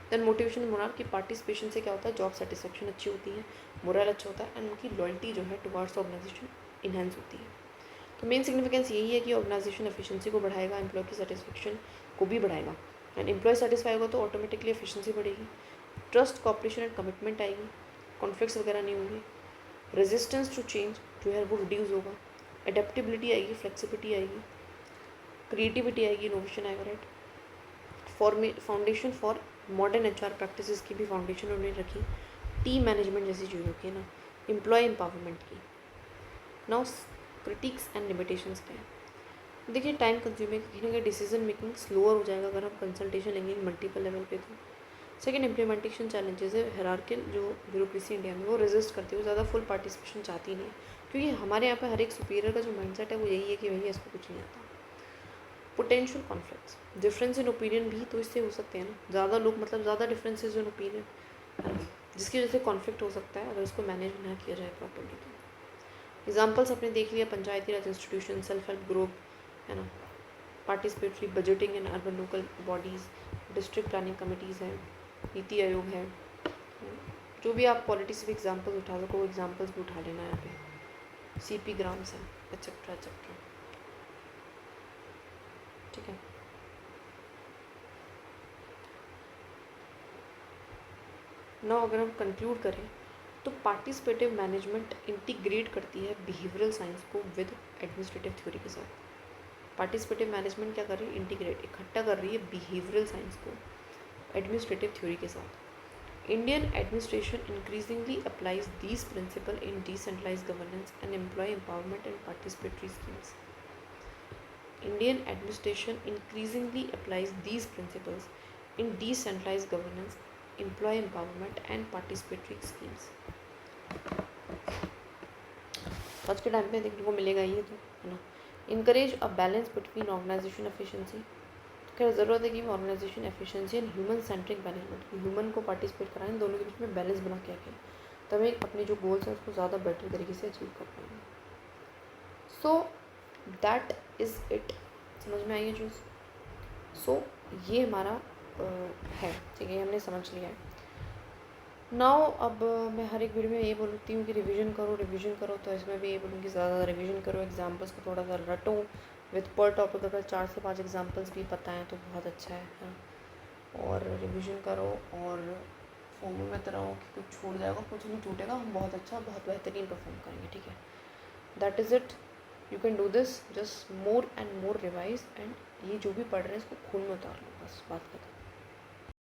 देन मोटिवेशन मोरल की पार्टिसिपेशन से क्या होता है, जॉब सेटिस्फेक्शन अच्छी होती है, मोरल अच्छा होता है एंड उनकी लॉयल्टी जो है टुवार्ड्स ऑर्गेनाइजेशन इन्हेंस होती है। तो मेन सिग्निफिकेंस यही है कि ऑर्गेनाइजेशन एफिशिएंसी को बढ़ाएगा, एम्प्लॉय की सेटिस्फेक्शन को भी बढ़ाएगा, एंड एम्प्लॉय सेटिस्फाई होगा तो ऑटोमेटिकली एफिशिएंसी बढ़ेगी, ट्रस्ट, कॉपरेशन एंड कमिटमेंट आएगी, कॉन्फ्लिक्ट्स वगैरह नहीं होंगे, रेजिस्टेंस टू चेंज जो है वो रिड्यूस होगा, एडेप्टेबिलिटी आएगी, फ्लेक्सिबिलिटी आएगी, क्रिएटिविटी आएगी, इनोवेशन आएगा, right. Foundation for modern HR practices की भी फाउंडेशन उन्होंने रखी, टीम मैनेजमेंट जैसी चीज़ों की ना, एम्प्लॉय एम्पावरमेंट की। नाउ क्रिटिक्स एंड लिमिटेशंस क्या है, देखिए टाइम कंज्यूमिंग, कहीं ना कहीं डिसीजन मेकिंग स्लोअर हो जाएगा अगर हम कंसल्टेशन लेंगे मल्टीपल लेवल पे। तो सेकेंड इम्प्लीमेंटेशन चैलेंजेस है, हायरार्कियल जो ब्यूरोक्रेसी इंडिया में वो रेजिस्ट करती है, वो ज़्यादा फुल पार्टिसिपेशन चाहती नहीं है, क्योंकि हमारे यहाँ पे हर एक सुपीरियर का जो माइंडसेट है वो यही है कि भैया इसको कुछ नहीं आता। Potential conflicts, difference in opinion भी तो इससे हो सकते हैं ना, ज़्यादा लोग मतलब ज़्यादा डिफरेंसेस इन ओपिनियन है ना, जिसकी वजह से कॉन्फ्लिक्ट हो सकता है अगर इसको मैनेज ना किया जाए प्रॉपर्ली। तो एग्जाम्पल्स आपने देख लिया, पंचायती राज इंस्टीट्यूशन, सेल्फ हेल्प ग्रुप है ना, participatory budgeting in urban local bodies, district planning committees हैं, नीति आयोग है, जो भी आप पॉलिटिक्स के एग्जाम्पल्स उठा सको वो एग्जाम्पल्स भी उठा लेना यहाँ पे, CP ग्राम्स हैं, एक्सेट्रा एक्सेट्रा। ठीक है, ना अगर हम कंक्लूड करें तो पार्टिसिपेटिव मैनेजमेंट इंटीग्रेट करती है बिहेवियरल साइंस को विद एडमिनिस्ट्रेटिव थ्योरी के साथ। पार्टिसिपेटिव मैनेजमेंट क्या कर रही है, इंटीग्रेट, इकट्ठा कर रही है बिहेवियरल साइंस को एडमिनिस्ट्रेटिव थ्योरी के साथ। Indian administration increasingly applies these principle in decentralize governance and employee empowerment and participatory schemes. Indian administration increasingly applies these principles in decentralized governance, employee empowerment and participatory schemes. आज के time पे देखने को मिलेगा ये तो है ना। Encourage a balance between organization efficiency, खैर ज़रूरत है कि organization efficiency and human centric management, human को पार्टिसिपेट कराएं, दोनों के बीच में बैलेंस बना के रखें, तभी अपने जो गोल्स हैं उसको ज़्यादा बेटर तरीके से अचीव कर पाएंगे। सो दैट इज़ इट, समझ में आई है चीज़। सो ये हमारा है, ठीक है, हमने समझ लिया है। नाउ अब मैं हर एक वीडियो में ये बोलती हूँ कि रिवीजन करो, तो इसमें भी ये बोलूँगी ज़्यादा रिवीजन करो, एग्जाम्पल्स को थोड़ा सा रटो विथ पर टॉपिक। अगर 4 से 5 एग्जाम्पल्स भी पता है तो बहुत अच्छा है, और रिवीजन करो और फॉर्म में मत रहो कि कुछ छूट जाएगा, कुछ नहीं छूटेगा, हम बहुत अच्छा बहुत बेहतरीन परफॉर्म करेंगे, ठीक है। That is it, you can do this, just more and more revise, and ये जो भी पढ़ रहे हैं इसको खून में उतार लो, बस बात खत्म।